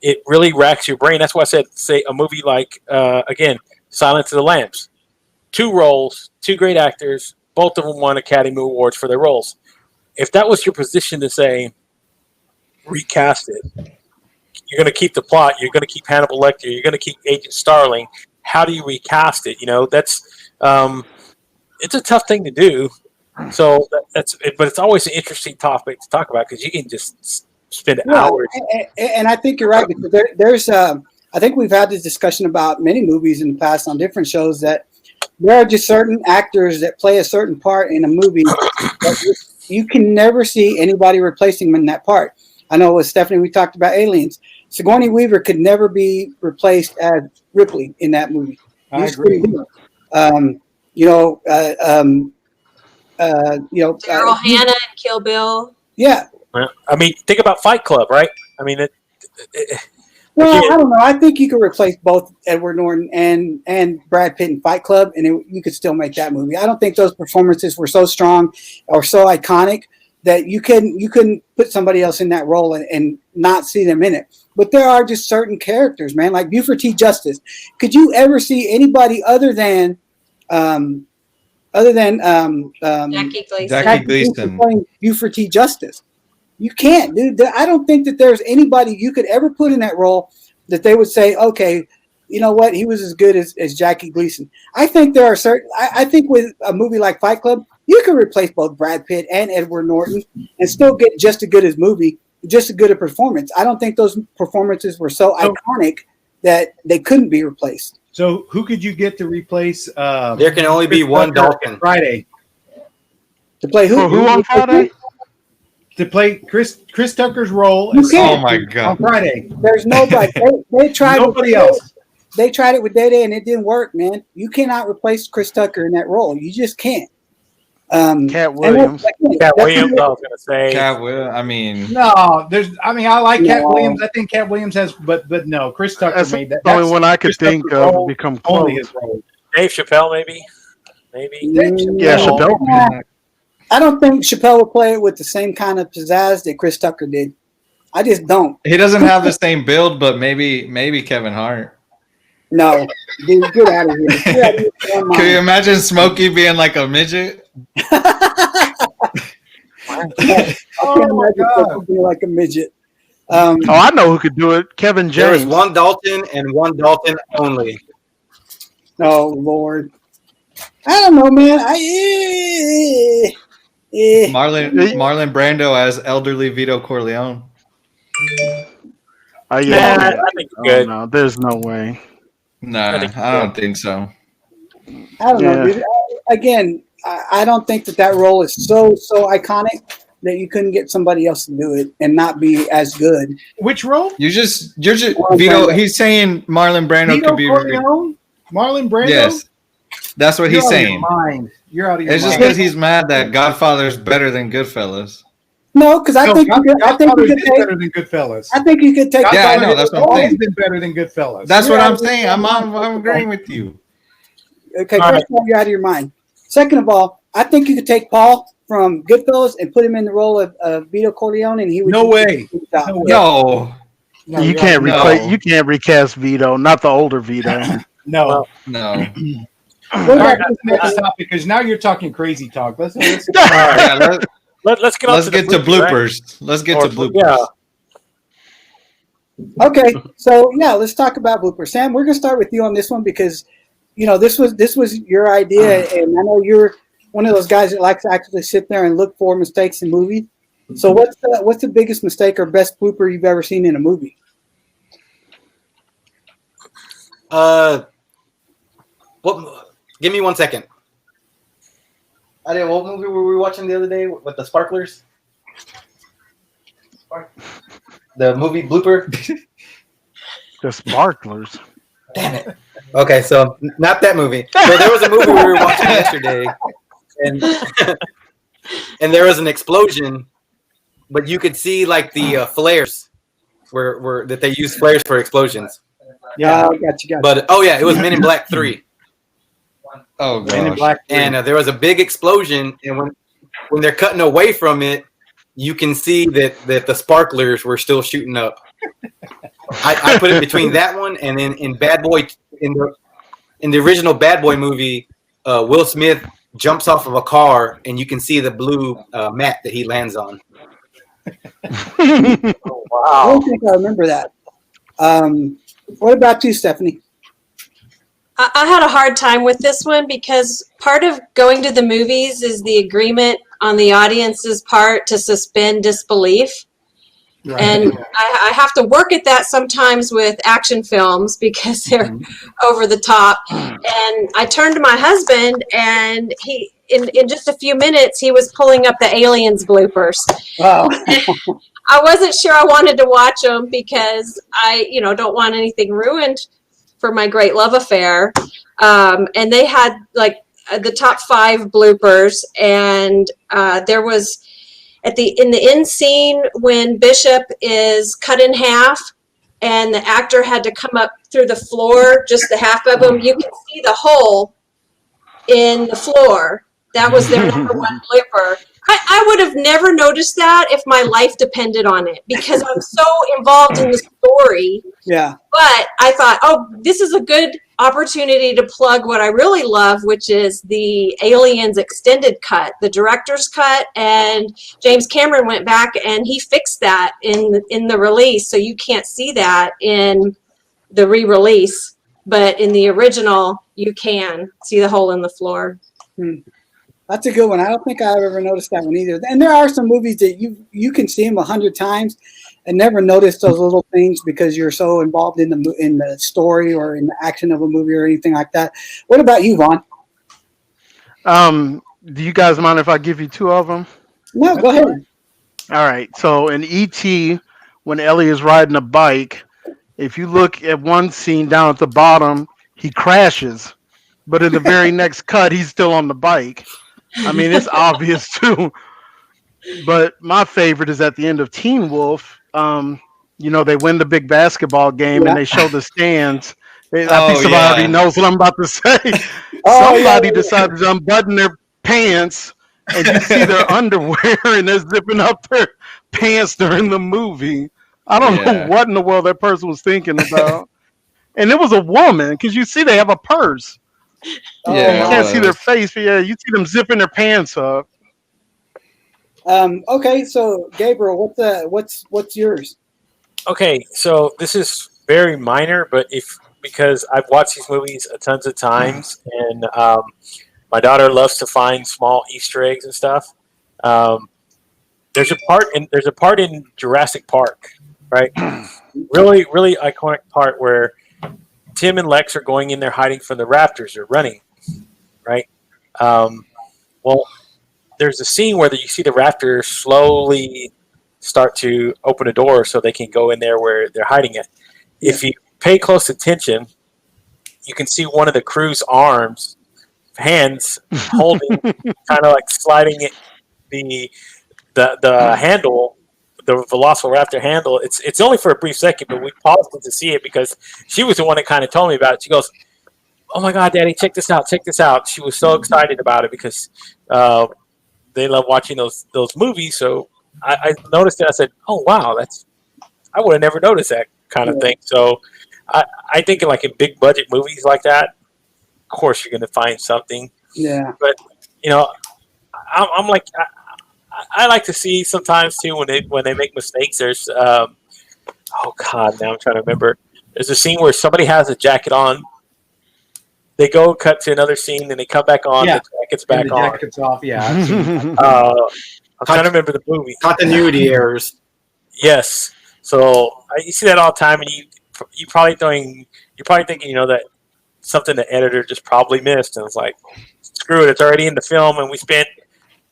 it really racks your brain. That's why I said, say a movie like again, Silence of the Lambs, 2 roles, 2 great actors, both of them won Academy Awards for their roles. If that was your position to say recast it, you're going to keep the plot, you're going to keep Hannibal Lecter, you're going to keep Agent Starling. How do you recast it? That's it's a tough thing to do. So but it's always an interesting topic to talk about because you can just spend hours. And I think you're right because there's I think we've had this discussion about many movies in the past on different shows that there are just certain actors that play a certain part in a movie that you can never see anybody replacing them in that part. I know with Stephanie we talked about Aliens. Sigourney Weaver could never be replaced as Ripley in that movie. I agree. Daryl Hannah and Kill Bill. Yeah. I mean, think about Fight Club, right? I mean, Well, I don't know. I think you could replace both Edward Norton and Brad Pitt in Fight Club, and you could still make that movie. I don't think those performances were so strong or so iconic that you couldn't put somebody else in that role and not see them in it. But there are just certain characters, man, like Buford T. Justice. Could you ever see anybody other than Jackie Gleason playing Buford T. Justice? You can't, dude. I don't think that there's anybody you could ever put in that role that they would say, okay, you know what, he was as good as Jackie Gleason. I think there are certain. I think with a movie like Fight Club, you could replace both Brad Pitt and Edward Norton and still get just as good as movie, just as good a performance. I don't think those performances were so iconic that they couldn't be replaced. So who could you get to replace? There can only be one Dalton. Friday. To play who? Who on Friday? To play Chris Tucker's role. Oh my God! On Friday, there's nobody. They tried. Nobody else. They tried it with Day Day and it didn't work, man. You cannot replace Chris Tucker in that role. You just can't. Cat Williams. Cat Williams, I was going to say. Cat Will. I mean, no. I like Cat Williams. I think Cat Williams has, but no. Chris Tucker made that. The only one I could think of to become close. His role. Dave Chappelle, maybe. Yeah, Chappelle. I don't think Chappelle would play it with the same kind of pizzazz that Chris Tucker did. I just don't. he doesn't have the same build, but maybe Kevin Hart. No, dude, get out of here. Get out of here. Can you imagine Smokey being like a midget? I can't imagine Smokey being like a midget. I know who could do it. Kevin James. There is one Dalton and one Dalton only. Oh Lord, I don't know, man. Marlon Brando as elderly Vito Corleone. Yeah, I think good. No, there's no way. Nah, I don't think so. I don't know, dude. Again, I don't think that role is so iconic that you couldn't get somebody else to do it and not be as good. Which role? You're just Vito. He's saying Marlon Brando Vito could be. Corleone? Marlon Brando? Yes, that's what he's saying. You're out of your It's just mind. because he's mad that Godfather's better than Goodfellas. No, because I think you could take better than Goodfellas. I think you could take. Yeah, I know. That's what I'm always saying. been better than Goodfellas. That's what I'm saying. I'm agreeing with you. Okay, first of all, you're out of your mind. Second of all, I think you could take Paul from Goodfellas and put him in the role of Vito Corleone, and he would. No way. No. You can't replace. You can't recast Vito. Not the older Vito. No. All right, let's make this topic because now you're talking crazy talk. Let's Let's get to bloopers. Right? Let's get to bloopers. Yeah. Okay, so let's talk about bloopers. Sam, we're gonna start with you on this one because this was your idea, and I know you're one of those guys that likes to actually sit there and look for mistakes in movies. So what's the biggest mistake or best blooper you've ever seen in a movie? Give me 1 second. What movie were we watching the other day with the sparklers? The movie blooper. The sparklers. Damn it. Okay, so not that movie. So there was a movie we were watching yesterday, and and there was an explosion, but you could see like the flares were that they use flares for explosions. Yeah, gotcha. But oh yeah, it was Men in Black 3. Oh Men in gosh. Black 3. And there was a big explosion, and when they're cutting away from it, you can see that the sparklers were still shooting up. I put it between that one and then in Bad Boy in the original Bad Boy movie, Will Smith jumps off of a car and you can see the blue mat that he lands on. I don't think I remember that. What about you, Stephanie? I had a hard time with this one because part of going to the movies is the agreement on the audience's part to suspend disbelief. Right. And I have to work at that sometimes with action films because they're over the top. And I turned to my husband, and he, in just a few minutes, he was pulling up the Aliens bloopers. Wow. I wasn't sure I wanted to watch them because I, don't want anything ruined for my great love affair. And they had like the top 5 bloopers, and there was in the end scene when Bishop is cut in half and the actor had to come up through the floor, just the half of him, you can see the hole in the floor. That was their number 1 blooper. I would have never noticed that if my life depended on it because I'm so involved in the story. Yeah. But I thought, oh, this is a good opportunity to plug what I really love, which is the Aliens extended cut, the director's cut. And James Cameron went back and he fixed that in the release. So you can't see that in the re-release. But in the original, you can see the hole in the floor. That's a good one. I don't think I've ever noticed that one either. And there are some movies that you can see them 100 times and never notice those little things because you're so involved in the story or in the action of a movie or anything like that. What about you, Vaughn? Do you guys mind if I give you 2 of them? No, go ahead. All right. So in E.T., when Ellie is riding a bike, if you look at one scene down at the bottom, he crashes. But in the very next cut, he's still on the bike. I mean, it's obvious too. But my favorite is at the end of Teen Wolf. They win the big basketball game and they show the stands. I think somebody already knows what I'm about to say. Somebody decided to unbutton their pants and you see their underwear and they're zipping up their pants during the movie. I don't know what in the world that person was thinking about. And it was a woman because you see they have a purse. Yeah, you can't see their face, but you see them zipping their pants up. Okay, so Gabriel, what's yours? Okay, so this is very minor, but because I've watched these movies tons of times, and my daughter loves to find small Easter eggs and stuff. There's a part in Jurassic Park, right? Really, really iconic part where Tim and Lex are going in there hiding from the raptors. They're running, right? Well, there's a scene where you see the raptors slowly start to open a door so they can go in there where they're hiding it. Yeah. If you pay close attention, you can see one of the crew's hands holding, kind of like sliding it, the handle, the Velociraptor handle. It's only for a brief second, but we paused it to see it because she was the one that kind of told me about it. She goes, "Oh my God, Daddy, check this out! Check this out!" She was so excited about it because they love watching those movies. So I noticed it. I said, "Oh wow, I would have never noticed that kind of thing." So I think like in big budget movies like that, of course you're going to find something. Yeah. But I'm like. I like to see sometimes too when they make mistakes. There's oh God, now I'm trying to remember. There's a scene where somebody has a jacket on. They go cut to another scene, and they come back on. Yeah. The jacket's back and the on. jacket's off. Yeah. I'm trying to remember the movie. Continuity errors. Yes. So you see that all the time, and you're probably thinking that something the editor just probably missed, and it's like, screw it, it's already in the film, and we spent.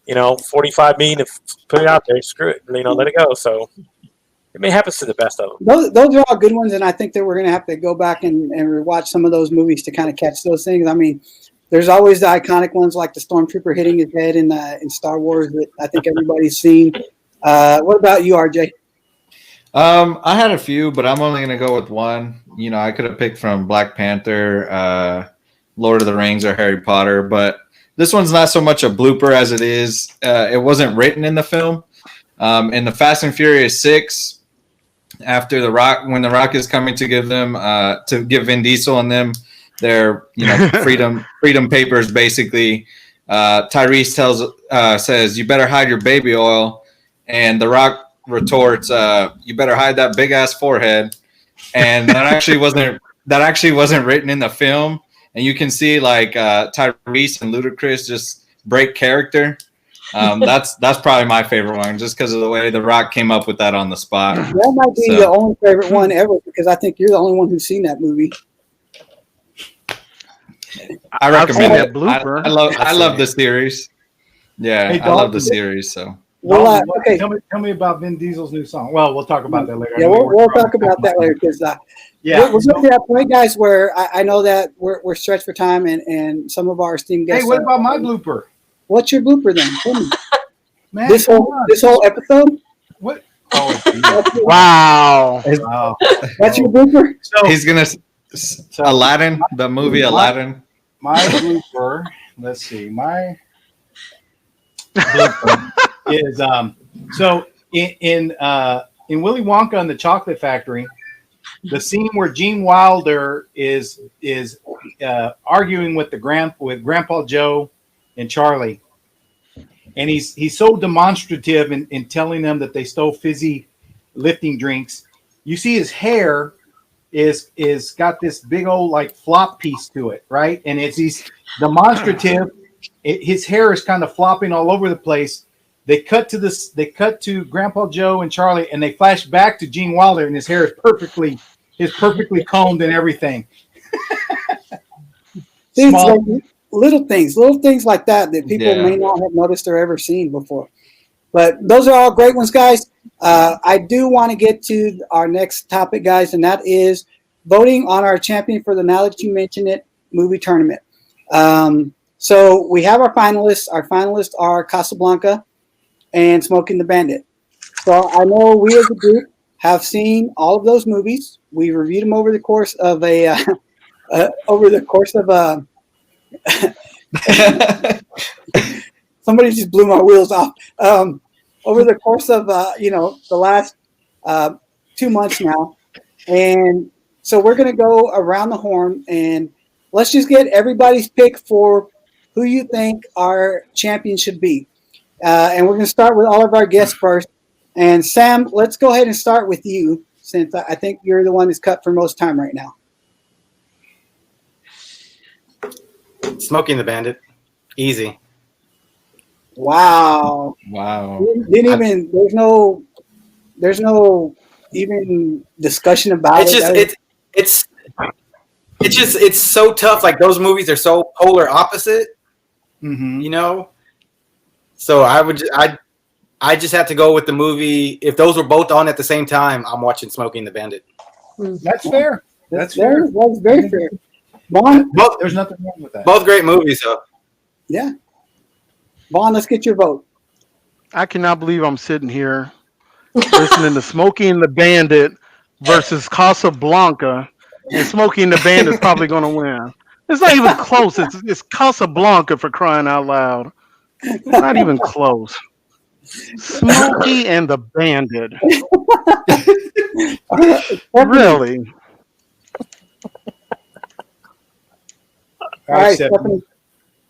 $45 million to put it out there. Screw it. Let it go. So I mean, it happens to the best of them. Those are all good ones, and I think that we're going to have to go back and rewatch some of those movies to kind of catch those things. I mean, there's always the iconic ones like the Stormtrooper hitting his head in Star Wars that I think everybody's seen. What about you, RJ? I had a few, but I'm only going to go with one. You know, I could have picked from Black Panther, Lord of the Rings, or Harry Potter, but this one's not so much a blooper as it is. It wasn't written in the film. In the Fast and Furious 6, after when The Rock is coming to give them to give Vin Diesel and them their freedom papers, basically, Tyrese says, "You better hide your baby oil," and The Rock retorts, "You better hide that big ass forehead." And that actually wasn't written in the film. And you can see like Tyrese and Ludacris just break character. That's probably my favorite one, just because of the way The Rock came up with that on the spot. That might be the only favorite one ever, because I think you're the only one who's seen that movie. I recommend that it. blooper. I love the series. Yeah, Hey, I love the series. So Well, okay. Tell me about Vin Diesel's new song. Well, we'll talk about that later. Yeah, we'll talk about that later, because we're getting to that point, guys, where I know that we're stretched for time, and some of our esteemed guests. Hey, what about my blooper? What's your blooper then? Tell me. Man, This whole episode? What? Oh, Wow. wow. That's your blooper? So he's gonna Aladdin, the movie Aladdin. my blooper. Let's see. My blooper is so in Willy Wonka and the Chocolate Factory, the scene where Gene Wilder is arguing with Grandpa Joe and Charlie, and he's so demonstrative in telling them that they stole fizzy lifting drinks. You see his hair is got this big old like flop piece to it, right? And he's demonstrative. His hair is kind of flopping all over the place. They cut to Grandpa Joe and Charlie, and they flash back to Gene Wilder, and his hair is perfectly combed and everything. See, like little things like that people may not have noticed or ever seen before. But those are all great ones, guys. I do want to get to our next topic, guys, and that is voting on our champion for the Now That You Mention It movie tournament. So we have our finalists. Our finalists are Casablanca and Smokey the Bandit. So I know we as a group have seen all of those movies. We reviewed them over the course of somebody just blew my wheels off. Over the course of the last 2 months now, and so we're going to go around the horn and let's just get everybody's pick for who you think our champion should be. And we're going to start with all of our guests first. And Sam, let's go ahead and start with you, since I think you're the one that's cut for most time right now. Smokey the Bandit, easy. Wow. Didn't even. There's no even discussion about it. It's so tough. Like those movies are so polar opposite. Mm-hmm. You know. So I just have to go with the movie. If those were both on at the same time, I'm watching Smokey and the Bandit. That's fair. That's fair. fair. That's very fair. Vaughn? There's nothing wrong with that. Both great movies, though. Yeah. Vaughn, let's get your vote. I cannot believe I'm sitting here listening to Smokey and the Bandit versus Casablanca, and Smokey and the Bandit is probably going to win. It's not even close. It's Casablanca, for crying out loud. Not even close. Smokey and the Bandit. Really? All right, Stephanie.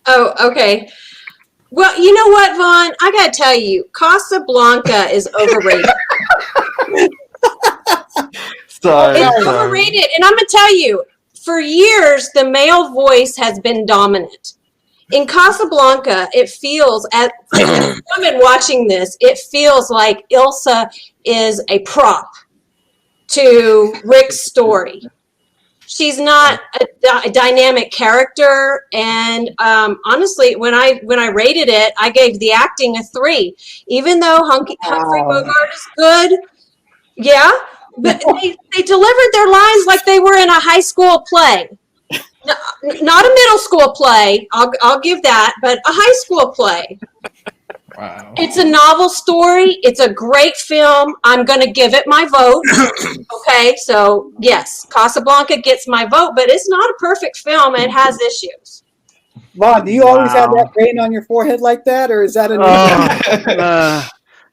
Oh, okay. Well, you know what, Vaughn? I got to tell you, Casablanca is overrated. It's overrated. And I'm going to tell you, for years, the male voice has been dominant. In Casablanca, it feels, as a woman watching this, it feels like Ilsa is a prop to Rick's story. She's not a dynamic character, and honestly, when I rated it, I gave the acting a 3. Even though Humphrey Bogart is good, Yeah, but they delivered their lines like they were in a high school play. Not a middle school play, I'll give that, but a high school play. Wow. It's a novel story. It's a great film. I'm going to give it my vote. Okay, so yes, Casablanca gets my vote, but it's not a perfect film. It has issues. Vaughn, do you always have that vein on your forehead like that, or is that a new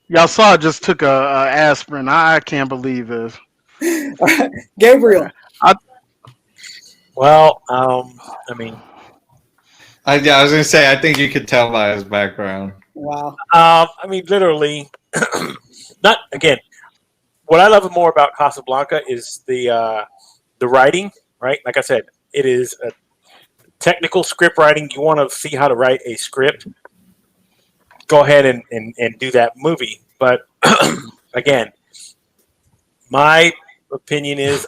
y'all saw I just took a aspirin. I can't believe this. Gabriel? Well, I mean, I was gonna say, I think you could tell by his background. Wow. I mean, literally, not again. What I love more about Casablanca is the writing. Right, like I said, it is a technical script writing. You want to see how to write a script? Go ahead and do that movie. But again, my opinion is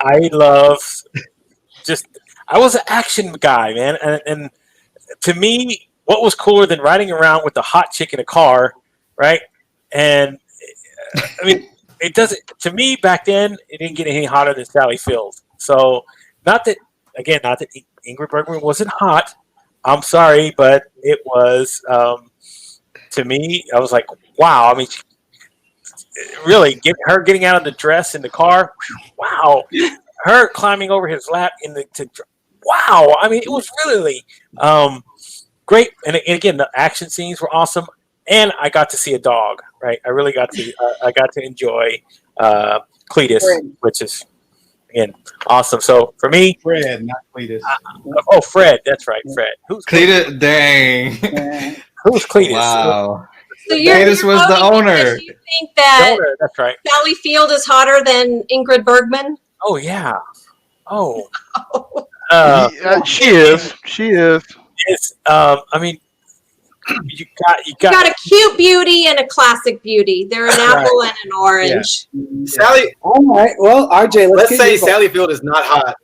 I love just. I was an action guy, man, and to me, what was cooler than riding around with a hot chick in a car, right? And I mean, it doesn't. To me, back then, it didn't get any hotter than Sally Field. So, not that Ingrid Bergman wasn't hot. I'm sorry, but it was. To me, I was like, wow. I mean, really, getting out of the dress in the car. Wow, her climbing over his lap wow. I mean, it was really great. And again, the action scenes were awesome. And I got to see a dog, right? I really got to. I got to enjoy Cletus, which is again awesome. So for me, Fred, not Cletus. Fred. That's right, Fred. Who's Cletus? Dang. Who's Cletus? Wow. So Cletus was the owner. You think that That's right. Sally Field is hotter than Ingrid Bergman? Oh yeah. Oh. She is. She is. It's. I mean, you got a cute beauty and a classic beauty. They're an apple and an orange. Yeah. Sally. All right. Well, RJ, let's say Sally Field is not hot.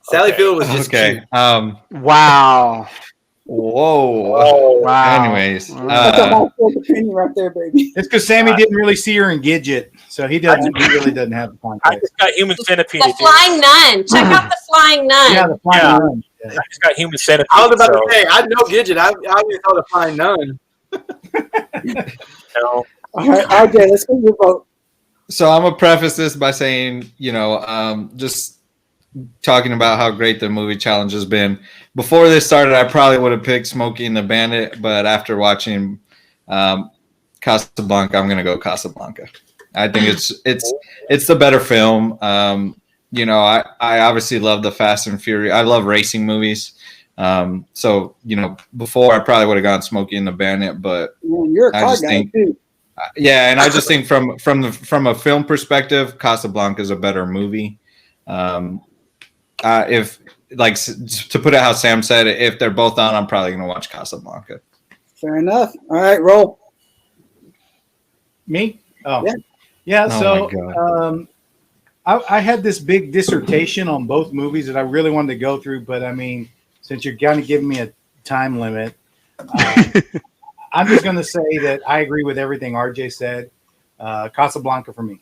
Sally Field was just okay. Cute. Wow. Whoa. Wow. Anyways, that's a hot opinion right there, baby. It's because Sammy didn't really see her in Gidget, so he really doesn't have the context. I just got Human Centipede. The Flying Nun. Check out the Flying Nun. Yeah, the Flying Nun. I just got Human Centipede. I was about to say, I know Gidget. I only saw the Flying Nun. No. All right, RJ, let's get your vote. So I'm gonna preface this by saying, just talking about how great the movie challenge has been. Before this started, I probably would have picked Smokey and the Bandit, but after watching Casablanca, I'm gonna go Casablanca. I think it's the better film. I obviously love the Fast and Furious. I love racing movies. So before I probably would have gone Smokey and the Bandit, but you're a car guy too. Yeah, and I just think from a film perspective, Casablanca is a better movie. If to put it how Sam said it, if they're both on, I'm probably gonna watch Casablanca. Fair enough. All right, roll. Me? Oh, yeah. Yeah. Oh So, I had this big dissertation on both movies that I really wanted to go through, but I mean, since you're kind of giving me a time limit, I'm just going to say that I agree with everything RJ said. Casablanca for me.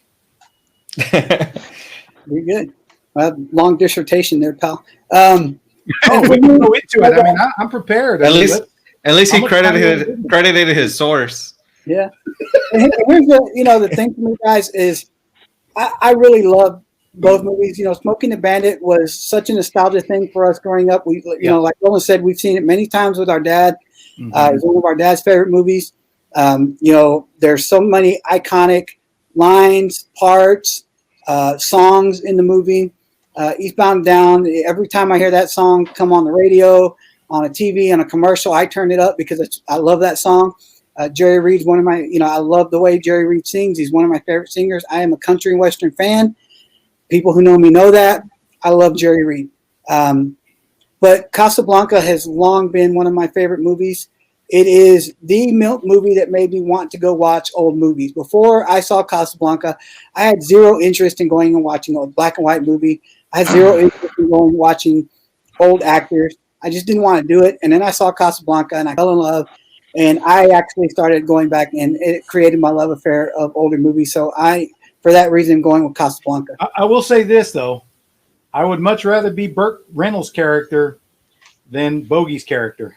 Very good. Long dissertation there, pal. We can go into it. I mean, I'm prepared. At least he credited his source. Yeah. And here's the thing for me, guys, is I really love both movies. Smoking the Bandit was such a nostalgia thing for us growing up. We, like Roland said, we've seen it many times with our dad. It's one of our dad's favorite movies. There's so many iconic lines, parts, songs in the movie. Eastbound and Down. Every time I hear that song come on the radio, on a TV, on a commercial, I turn it up because I love that song. Jerry Reed's one of my, I love the way Jerry Reed sings. He's one of my favorite singers. I am a country and western fan. People who know me know that. I love Jerry Reed. But Casablanca has long been one of my favorite movies. It is the movie that made me want to go watch old movies. Before I saw Casablanca, I had zero interest in going and watching a black and white movie. I had zero interest in going and watching old actors. I just didn't want to do it. And then I saw Casablanca and I fell in love. And I actually started going back, and it created my love affair of older movies. So for that reason, I'm going with Casablanca. I will say this though, I would much rather be Burt Reynolds' character than Bogey's character.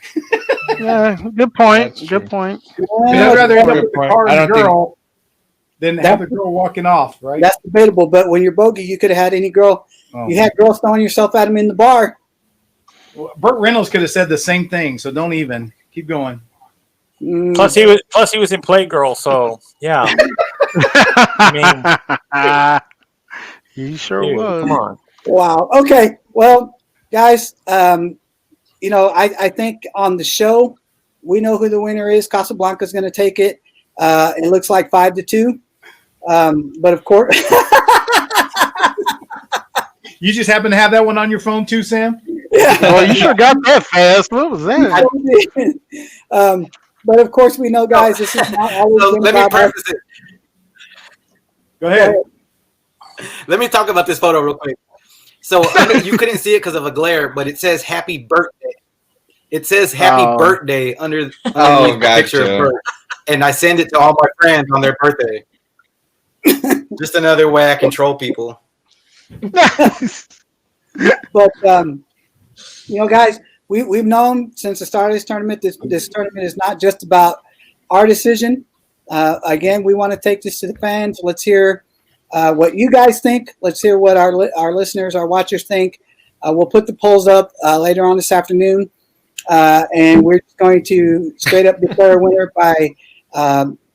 Yeah, good point. That's true. Good point. I'd rather end up Good with the point. car I and don't think- girl than have the girl walking off, right? That's debatable, but when you're Bogey, you could have had any girl. Oh. You had girls throwing yourself at him in the bar. Well, Burt Reynolds could have said the same thing, so don't even keep going. Mm, Plus, he was in Playgirl, so yeah. I He sure Dude, was. come on. wow. Okay. Well, guys, I think on the show, we know who the winner is. Casablanca's going to take it. It looks like 5-2. But of course, You just happen to have that one on your phone too, Sam? Well, you sure got that fast. What was that? but of course, we know, guys, this is not always So been let me about us. preface it. Go ahead. Let me talk about this photo real quick. So you couldn't see it because of a glare, but it says "Happy Birthday." It says "Happy Oh. Birthday" underneath Oh, the picture gotcha. of Bert, and I send it to all my friends on their birthday. Just another way I control people. But guys, we've known since the start of this tournament. This tournament is not just about our decision. Again, we want to take this to the fans. Let's hear what you guys think. Let's hear what our listeners, our watchers think. We'll put the polls up later on this afternoon, and we're just going to straight up declare a winner by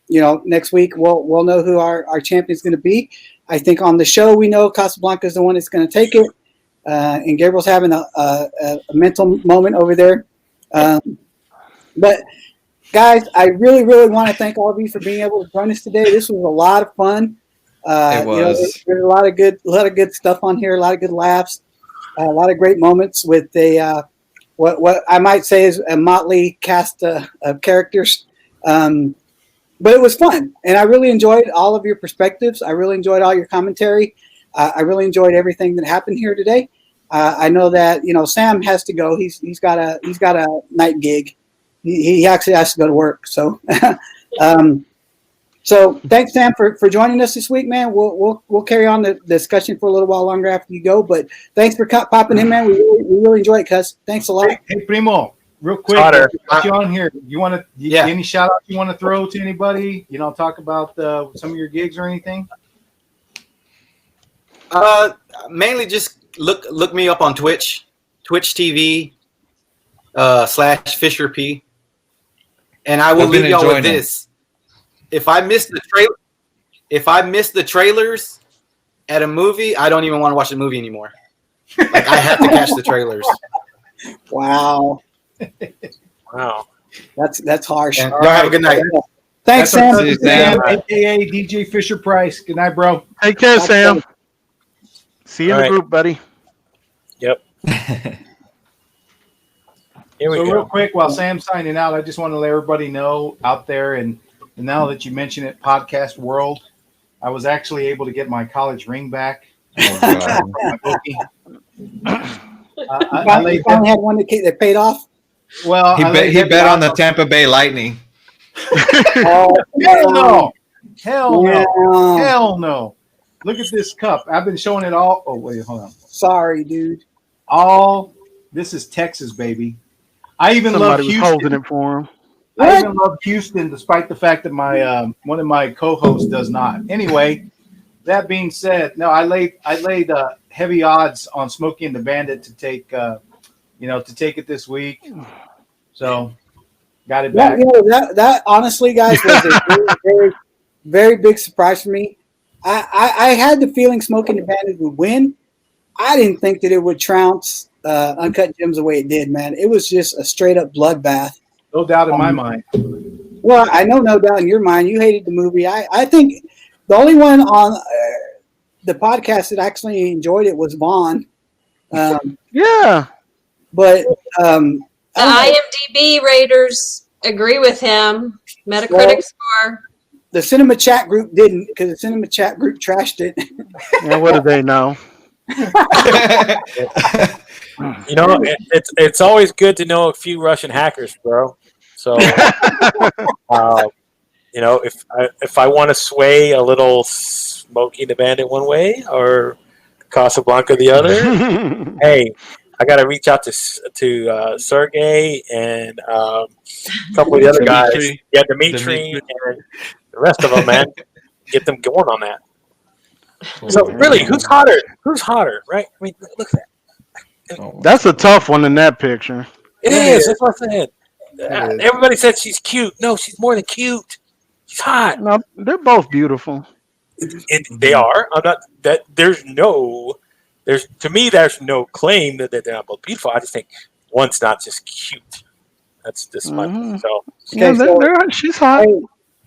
next week. We'll know who our champion is going to be. I think on the show we know Casablanca is the one that's going to take it, and Gabriel's having a mental moment over there. But guys, I really, really want to thank all of you for being able to join us today. This was a lot of fun. It was. There's a lot of good stuff on here. A lot of good laughs. A lot of great moments with what I might say is a motley cast of characters. But it was fun, and I really enjoyed all of your perspectives. I really enjoyed all your commentary. I really enjoyed everything that happened here today. I know that Sam has to go. He's got a night gig. He actually has to go to work. So, so thanks, Sam, for joining us this week, man. We'll carry on the discussion for a little while longer after you go. But thanks for popping in, man. We really enjoyed it, cuz. Thanks a lot. Hey, Primo, real quick, Potter. put you on here. You want to? Yeah. Any shout outs you want to throw to anybody? Talk about some of your gigs or anything. Mainly just look me up on Twitch TV / Fisher P. And I will I've been leave y'all with enjoying this. If I miss the trailers at a movie, I don't even want to watch the movie anymore. Like I have to catch the trailers. Wow, Wow. that's harsh. And y'all have a good night. Thanks, That's our Sam. cousin Sam, aka DJ Fisher Price. Good night, bro. Take care, Sam. See you in All the right. group, buddy. Yep. Here we So go. real quick, while Sam's signing out, I just want to let everybody know out there, and now that you mention it, podcast world, I was actually able to get my college ring back. Oh, God. My bookie. I You laid finally had one that paid off. well, He I laid bet heavy on the odds Tampa Bay Lightning. Oh, Hell no! Hell no! Yeah. Hell no! Look at this cup. I've been showing it all. Oh wait, hold on. Sorry, dude. This is Texas, baby. I even love Somebody was Houston. holding it for him. I even love Houston, despite the fact that my one of my co-hosts does not. Anyway, that being said, no, I laid heavy odds on Smokey and the Bandit to take it this week. So got it back. That honestly, guys, was a very, very, very big surprise for me. I had the feeling Smokey and the Bandit would win. I didn't think that it would trounce Uncut Gems the way it did, man. It was just a straight up bloodbath. No doubt in my mind. Well, I know, no doubt in your mind, you hated the movie. I think the only one on the podcast that actually enjoyed it was Vaughn. Yeah. But The IMDb raters agree with him. Metacritic score. the cinema chat group didn't, because the cinema chat group trashed it. Yeah, what do they know? It's always good to know a few Russian hackers, bro. So, you know, if I want to sway a little Smokey the Bandit one way or Casablanca the other, hey, I got to reach out to Sergey and a couple of the other guys. Dimitri. Yeah, Dimitri and the rest of them, man. Get them going on that. So really, who's hotter? Who's hotter, right? I mean, look at that. That's a tough one in that picture. It is. That's what I said. Everybody said she's cute. No, she's more than cute. She's hot. No, they're both beautiful. They are. I'm not. That there's no. There's to me. There's no claim that they're not both beautiful. I just think one's not just cute. That's just my so. Yeah, she's hot. Hey,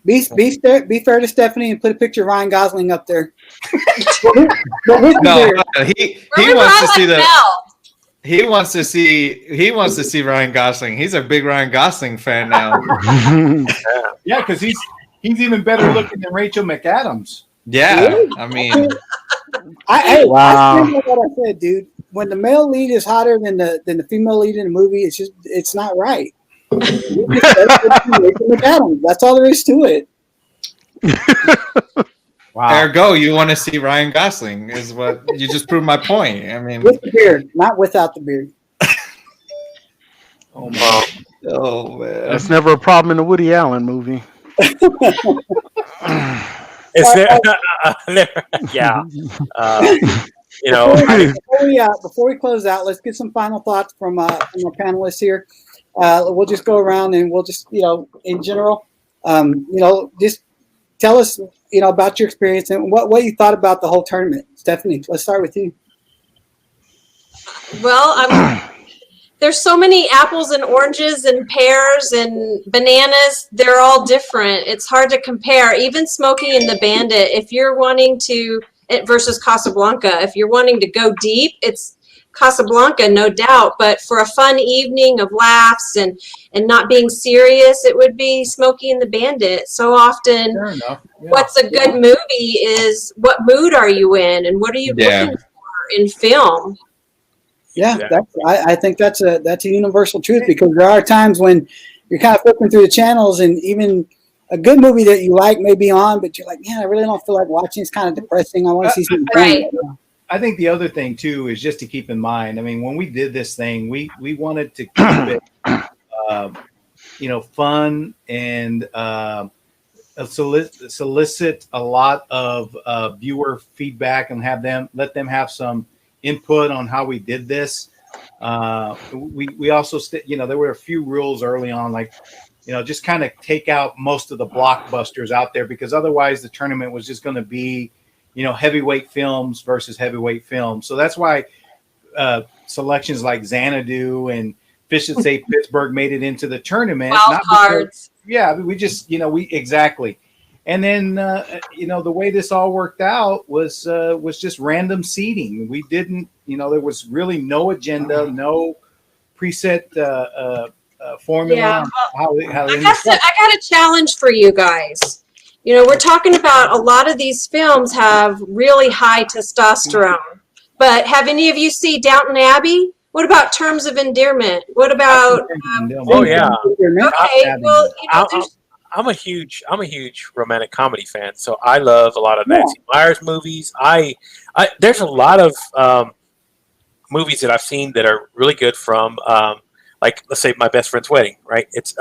be fair to Stephanie and put a picture of Ryan Gosling up there. No, he wants to see that. Mel. He wants to see Ryan Gosling. He's a big Ryan Gosling fan now. Yeah, because he's even better looking than Rachel McAdams. Yeah, I mean, I stand by what I said, dude. When the male lead is hotter than the female lead in a movie, it's not right. Rachel McAdams. That's all there is to it. Wow. ergo, you want to see Ryan Gosling is what you just proved my point. I mean, With the beard, not without the beard. oh man, That's never a problem in a Woody Allen movie. Is there? Yeah. You know. Before we close out, let's get some final thoughts from our panelists here. We'll just go around and we'll just, in general, just tell us, about your experience and what you thought about the whole tournament. Stephanie, let's start with you. Well, there's so many apples and oranges and pears and bananas. They're all different. It's hard to compare. Even Smokey and the Bandit, if you're wanting to, versus Casablanca, if you're wanting to go deep, it's Casablanca, no doubt. But for a fun evening of laughs and not being serious, it would be Smokey and the Bandit. So often, Fair enough. Yeah. what's a good movie is what mood are you in and what are you looking for in film? Yeah, I think that's a universal truth, because there are times when you're kind of flipping through the channels and even a good movie that you like may be on, but you're like, man, I really don't feel like watching. It's kind of depressing. I want to see something Right. I think the other thing too is just to keep in mind. I mean, when we did this thing, we wanted to keep it, fun and solicit a lot of viewer feedback and let them have some input on how we did this. We also there were a few rules early on, like just kind of take out most of the blockbusters out there, because otherwise the tournament was just going to be heavyweight films versus heavyweight films. So that's why selections like Xanadu and Fish That Say Pittsburgh made it into the tournament. Wild cards. Yeah, we just exactly. And then the way this all worked out was just random seeding. We didn't, there was really no agenda, no preset formula. Yeah. On how I got a challenge for you guys. We're talking about a lot of these films have really high testosterone, but have any of you seen Downton Abbey? What about Terms of Endearment? What about? Oh yeah. Okay, well, I'm a huge romantic comedy fan, so I love a lot of Nancy Meyers movies. There's a lot of movies that I've seen that are really good from, like, let's say My Best Friend's Wedding, right? It's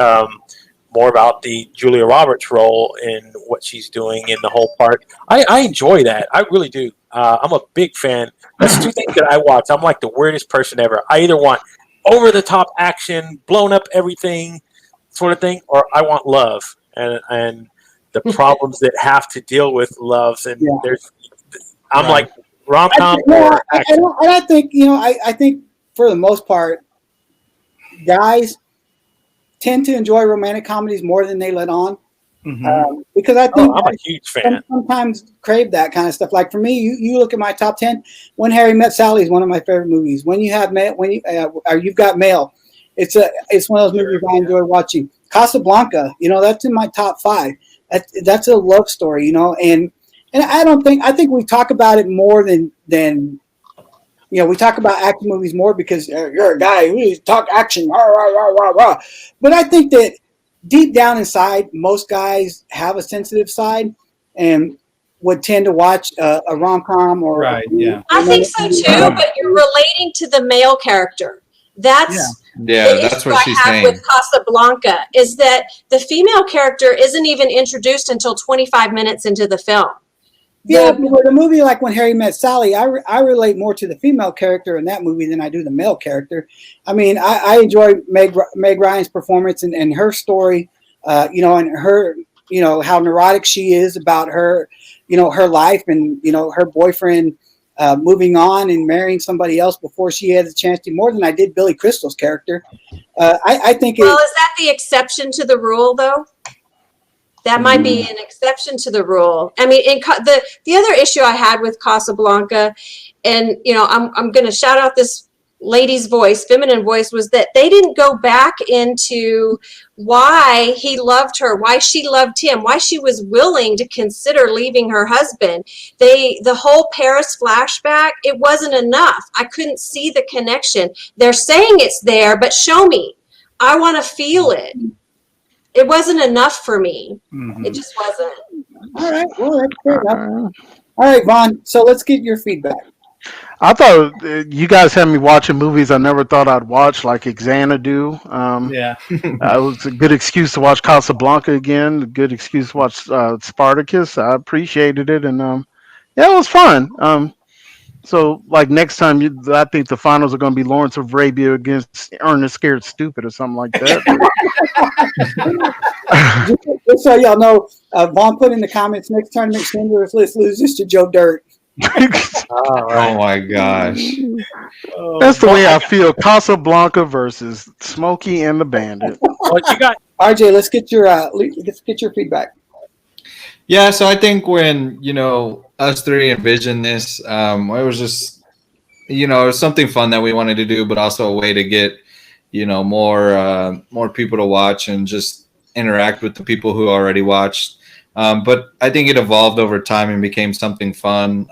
more about the Julia Roberts role in what she's doing in the whole part. I enjoy that. I really do. I'm a big fan. That's two things that I watch. I'm like the weirdest person ever. I either want over-the-top action, blown up everything sort of thing, or I want love and the problems that have to deal with loves. And I'm like rom-com or action. And I think, I think for the most part, guys tend to enjoy romantic comedies more than they let on. Mm-hmm. Because I think I'm a huge fan. Sometimes crave that kind of stuff. Like for me, you look at my top 10. When Harry Met Sally is one of my favorite movies. When you have mail, You've Got Mail, it's one of those movies I enjoy watching. Casablanca, that's in my top 5. That's a love story, and I think we talk about it more than we talk about action movies more because you're a guy who talk action, rah, rah, rah, rah, rah. But I think that deep down inside, most guys have a sensitive side and would tend to watch a rom-com or Right, yeah. I think so too, but you're relating to the male character. That's Yeah, the that's issue what I she's have saying. with Casablanca is that the female character isn't even introduced until 25 minutes into the film. Yeah, but the movie like When Harry Met Sally, I relate more to the female character in that movie than I do the male character. I mean, I enjoy Meg Ryan's performance and her story, and her, how neurotic she is about her, her life and, her boyfriend moving on and marrying somebody else before she had a chance to, more than I did Billy Crystal's character. I think Well, is that the exception to the rule, though? That might be an exception to the rule. I mean, the other issue I had with Casablanca, and I'm going to shout out this lady's voice, feminine voice, was that they didn't go back into why he loved her, why she loved him, why she was willing to consider leaving her husband. The whole Paris flashback, it wasn't enough. I couldn't see the connection. They're saying it's there, but show me. I want to feel it. It wasn't enough for me. Mhm. It just wasn't. all right. Well, that's fair enough. All right, Vaughn. So let's get your feedback. I thought you guys had me watching movies I never thought I'd watch, like Xanadu. Yeah. It was a good excuse to watch Casablanca again. A good excuse to watch Spartacus. I appreciated it, and yeah, it was fun. So like next time, I think the finals are going to be Lawrence of Arabia against Ernest Scared Stupid or something like that. Just so y'all know, Vaughn put in the comments, next tournament, Sanders list loses to Joe Dirt. Oh my gosh. That's the way I feel. Casablanca versus Smokey and the Bandit. What you got? RJ, let's get your feedback. Yeah, so I think when, us three envisioned this, it was just, it was something fun that we wanted to do, but also a way to get, more people to watch and just interact with the people who already watched. But I think it evolved over time and became something fun.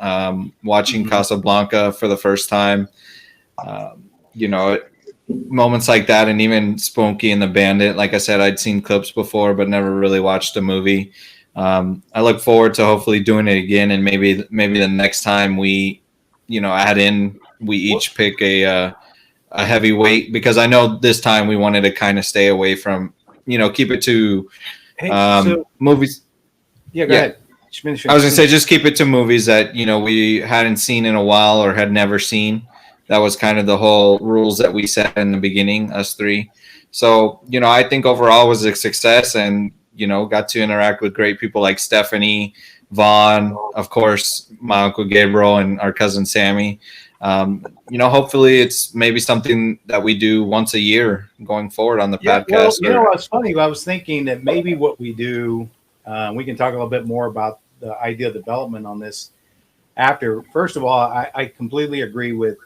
Watching Casablanca for the first time, moments like that, and even Smokey and the Bandit. Like I said, I'd seen clips before, but never really watched the movie. I look forward to hopefully doing it again, and maybe the next time we, add in, we each pick a heavyweight, because I know this time we wanted to kind of stay away from, keep it to movies. Yeah, go ahead. I was gonna say just keep it to movies that we hadn't seen in a while or had never seen. That was kind of the whole rules that we set in the beginning, us three. So I think overall it was a success, and got to interact with great people like Stephanie, Vaughn, of course, my Uncle Gabriel, and our cousin Sammy. Hopefully it's maybe something that we do once a year going forward on the podcast. Well, what's funny? I was thinking that maybe what we do, we can talk a little bit more about the idea of development on this after. First of all, I completely agree with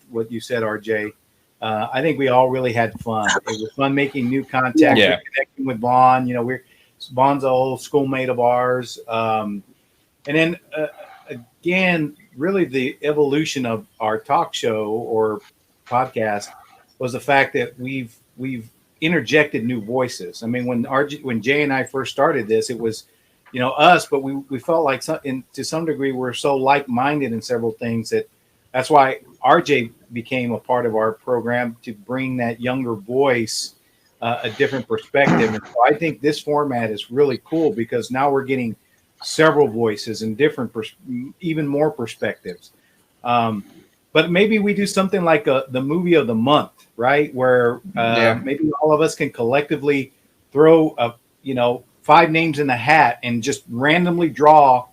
what you said, RJ. I think we all really had fun. It was fun making new contact, connecting with Vaughn. Vaughn's an old schoolmate of ours. And then again, really the evolution of our talk show or podcast was the fact that we've interjected new voices. I mean, when Jay and I first started this, it was us, but we felt like to some degree we're so like-minded in several things that's why RJ became a part of our program, to bring that younger voice, a different perspective. And so I think this format is really cool because now we're getting several voices and different, even more perspectives. But maybe we do something like the movie of the month, right? Where maybe all of us can collectively throw 5 names in the hat and just randomly draw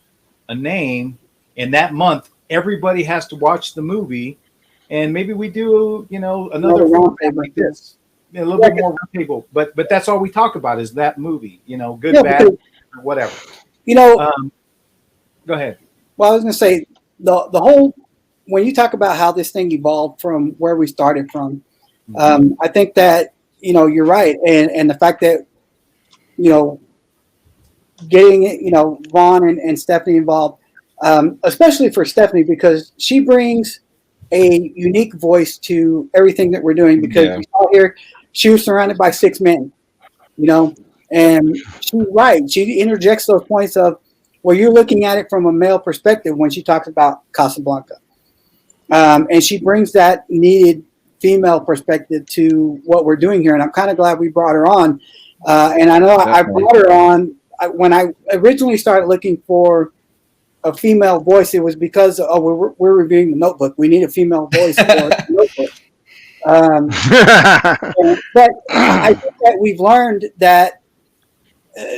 a name. In that month, everybody has to watch the movie, and maybe we do another format like this, a little bit more roundtable. But that's all we talk about is that movie. Good, bad, or whatever. Go ahead. Well, I was going to say the whole, when you talk about how this thing evolved from where we started from, I think that you're right, and the fact that getting Vaughn and Stephanie involved, especially for Stephanie, because she brings a unique voice to everything that we're doing. Because you saw here, she was surrounded by 6 men, you know. And she's right. She interjects those points of where you're looking at it from a male perspective when she talks about Casablanca. And she brings that needed female perspective to what we're doing here. And I'm kind of glad we brought her on. And I know I brought her on when I originally started looking for a female voice. It was because we're reviewing the Notebook. We need a female voice for the Notebook. But I think that we've learned that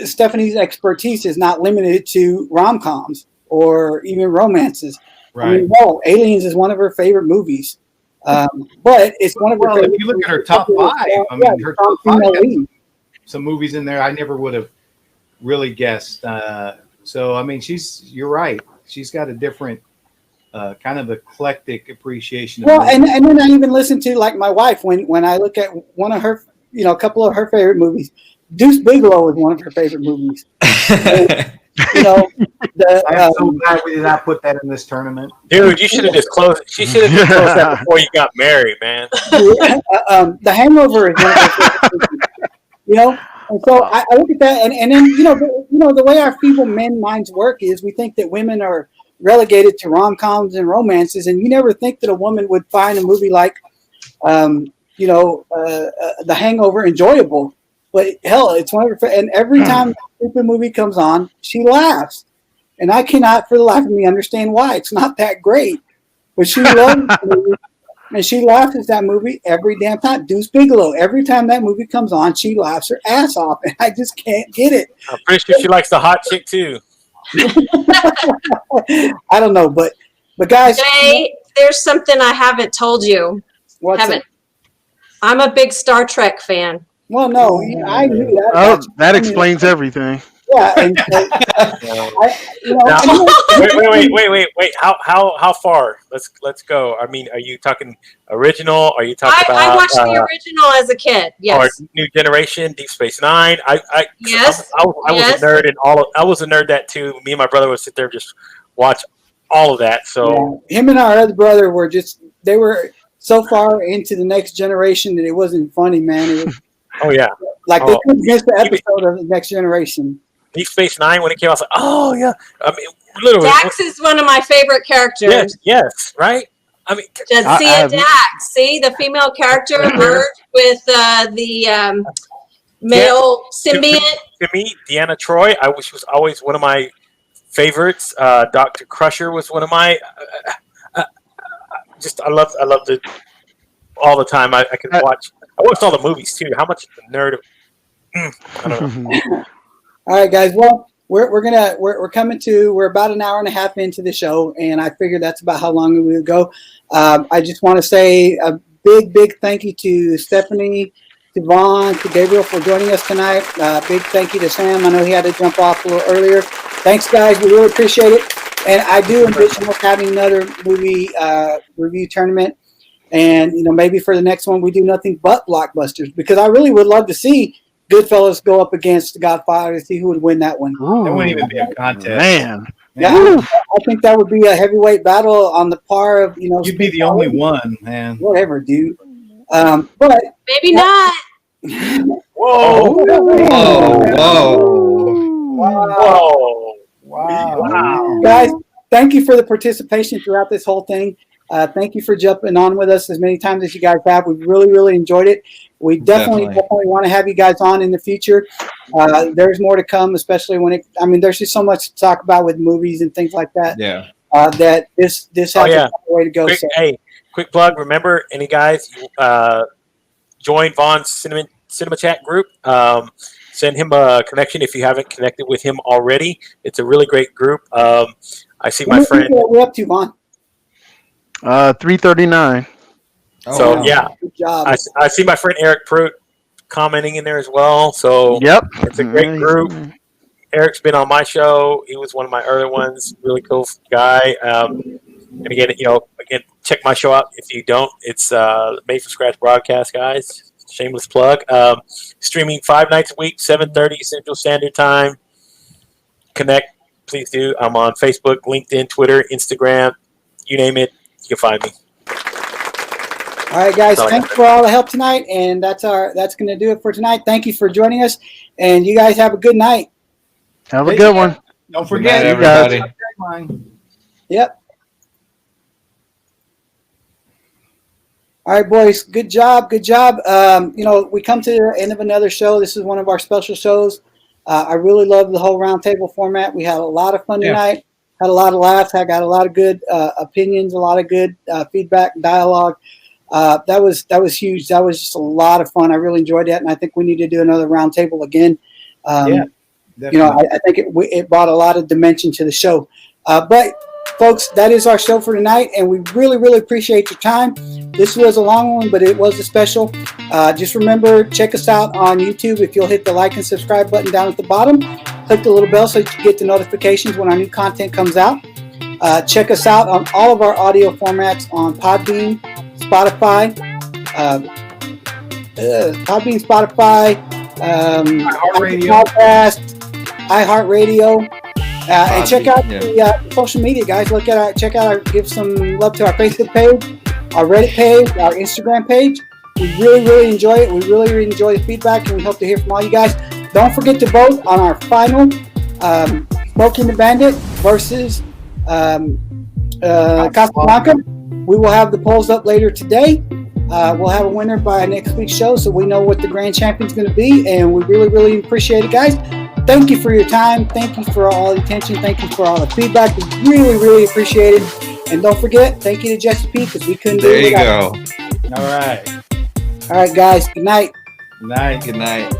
Stephanie's expertise is not limited to rom-coms or even romances. Right. I mean, no, Aliens is one of her favorite movies. But it's one of her favorite. If you look at her top five, I mean, her top five has some movies in there I never would have really guessed. So, I mean, you're right. She's got a different kind of eclectic appreciation. Well, and then I even listen to, like, my wife when I look at one of her, a couple of her favorite movies. Deuce Bigalow is one of her favorite movies. And, I'm so glad we did not put that in this tournament. Dude, you should have just closed. She should have just closed that before you got married, man. The Hangover is one of her favorite movies, And so I look at that, and then the way our feeble men minds work is we think that women are relegated to rom-coms and romances, and you never think that a woman would find a movie like The Hangover enjoyable. But hell, it's one of her. And every time that stupid movie comes on, she laughs, and I cannot, for the life of me, understand why. It's not that great, but she loves the movie, and she laughs at that movie every damn time. Deuce Bigalow. Every time that movie comes on, she laughs her ass off, and I just can't get it. I'm pretty sure she likes the hot chick too. I don't know, but guys, Jay, there's something I haven't told you. I'm a big Star Trek fan. Well, no, I knew that. Oh, that explains everything. Yeah, and wait. How far? Let's go. I mean, are you talking original? Are you talking about? I watched the original as a kid. Yes. Or New Generation, Deep Space Nine. Yes. I was a nerd in all. I was a nerd that too. Me and my brother would sit there and just watch all of that. So him and our other brother were they were so far into the Next Generation that it wasn't funny, man. It was, oh yeah. Like they couldn't miss the episode of the Next Generation. Deep Space Nine when it came out, I was like, oh yeah. I mean, literally. Dax is one of my favorite characters. Yes, right. I mean, Dax. See the female character merged with the male symbiont. To me, Deanna Troi, she was always one of my favorites. Dr. Crusher was one of my. I loved it all the time. I could watch. I watched all the movies too. How much nerd? I don't know. All right, guys. Well, we're coming to. We're about an hour and a half into the show, and I figured that's about how long we would go. I just want to say a big thank you to Stephanie, to Vaughn, to Gabriel for joining us tonight. Big thank you to Sam. I know he had to jump off a little earlier. Thanks, guys. We really appreciate it. And I do envision us having another movie review tournament. And, maybe for the next one, we do nothing but blockbusters, because I really would love to see Goodfellas go up against The Godfather to see who would win that one. Ooh, that wouldn't even be a contest. Man. Yeah, I think that would be a heavyweight battle on the par of, You'd be the only one, man. Whatever, dude. But maybe not. Whoa. Wow. Guys, thank you for the participation throughout this whole thing. Thank you for jumping on with us as many times as you guys have. We've really enjoyed it. We definitely want to have you guys on in the future. There's more to come, especially there's just so much to talk about with movies and things like that. Yeah. That this has a way to go. Quick plug. Remember, any guys, join Vaughn's Cinema Chat group. Send him a connection if you haven't connected with him already. It's a really great group. I see my friend. What are we up to, Vaughn? 339. Good job. I see my friend Eric Pruitt commenting in there as well. So it's a great group. Eric's been on my show. He was one of my early ones. Really cool guy. And again, check my show out if you don't. It's Made from Scratch Broadcast, guys. Shameless plug. Streaming 5 nights a week, 7:30 Central Standard Time. Connect, please do. I'm on Facebook, LinkedIn, Twitter, Instagram. You name it, you can find me. All right, guys. That's all I Thanks got. for all the help tonight, and that's going to do it for tonight. Thank you for joining us, and you guys have a good night. Have a good one. Don't Good forget, night, you guys. everybody. tagline. Yep. All right, boys. Good job. Good job. We come to the end of another show. This is one of our special shows. I really love the whole roundtable format. We had a lot of fun tonight. Had a lot of laughs. I got a lot of good opinions, a lot of good feedback, dialogue. That was huge. That was just a lot of fun. I really enjoyed that, and I think we need to do another roundtable again. Definitely. I think it brought a lot of dimension to the show. But folks, that is our show for tonight, and we really, really appreciate your time. This was a long one, but it was a special. Just remember, check us out on YouTube. If you'll hit the like and subscribe button down at the bottom, click the little bell so that you get the notifications when our new content comes out. Check us out on all of our audio formats on Podbean, Spotify, iHeartRadio. Podcast, iHeartRadio, and check out the social media, guys. Check out give some love to our Facebook page, our Reddit page, our Instagram page. We really, really enjoy it. We really, really enjoy the feedback, and we hope to hear from all you guys. Don't forget to vote on our final Smokey the Bandit versus Casablanca. We will have the polls up later today. We'll have a winner by next week's show, so we know what the grand champion's going to be, and we really, really appreciate it, guys. Thank you for your time. Thank you for all the attention. Thank you for all the feedback. We really, really appreciate it. And don't forget, thank you to Jesse P, because we couldn't do it without. There you go. All right. All right, guys. Good night. Night. Good night.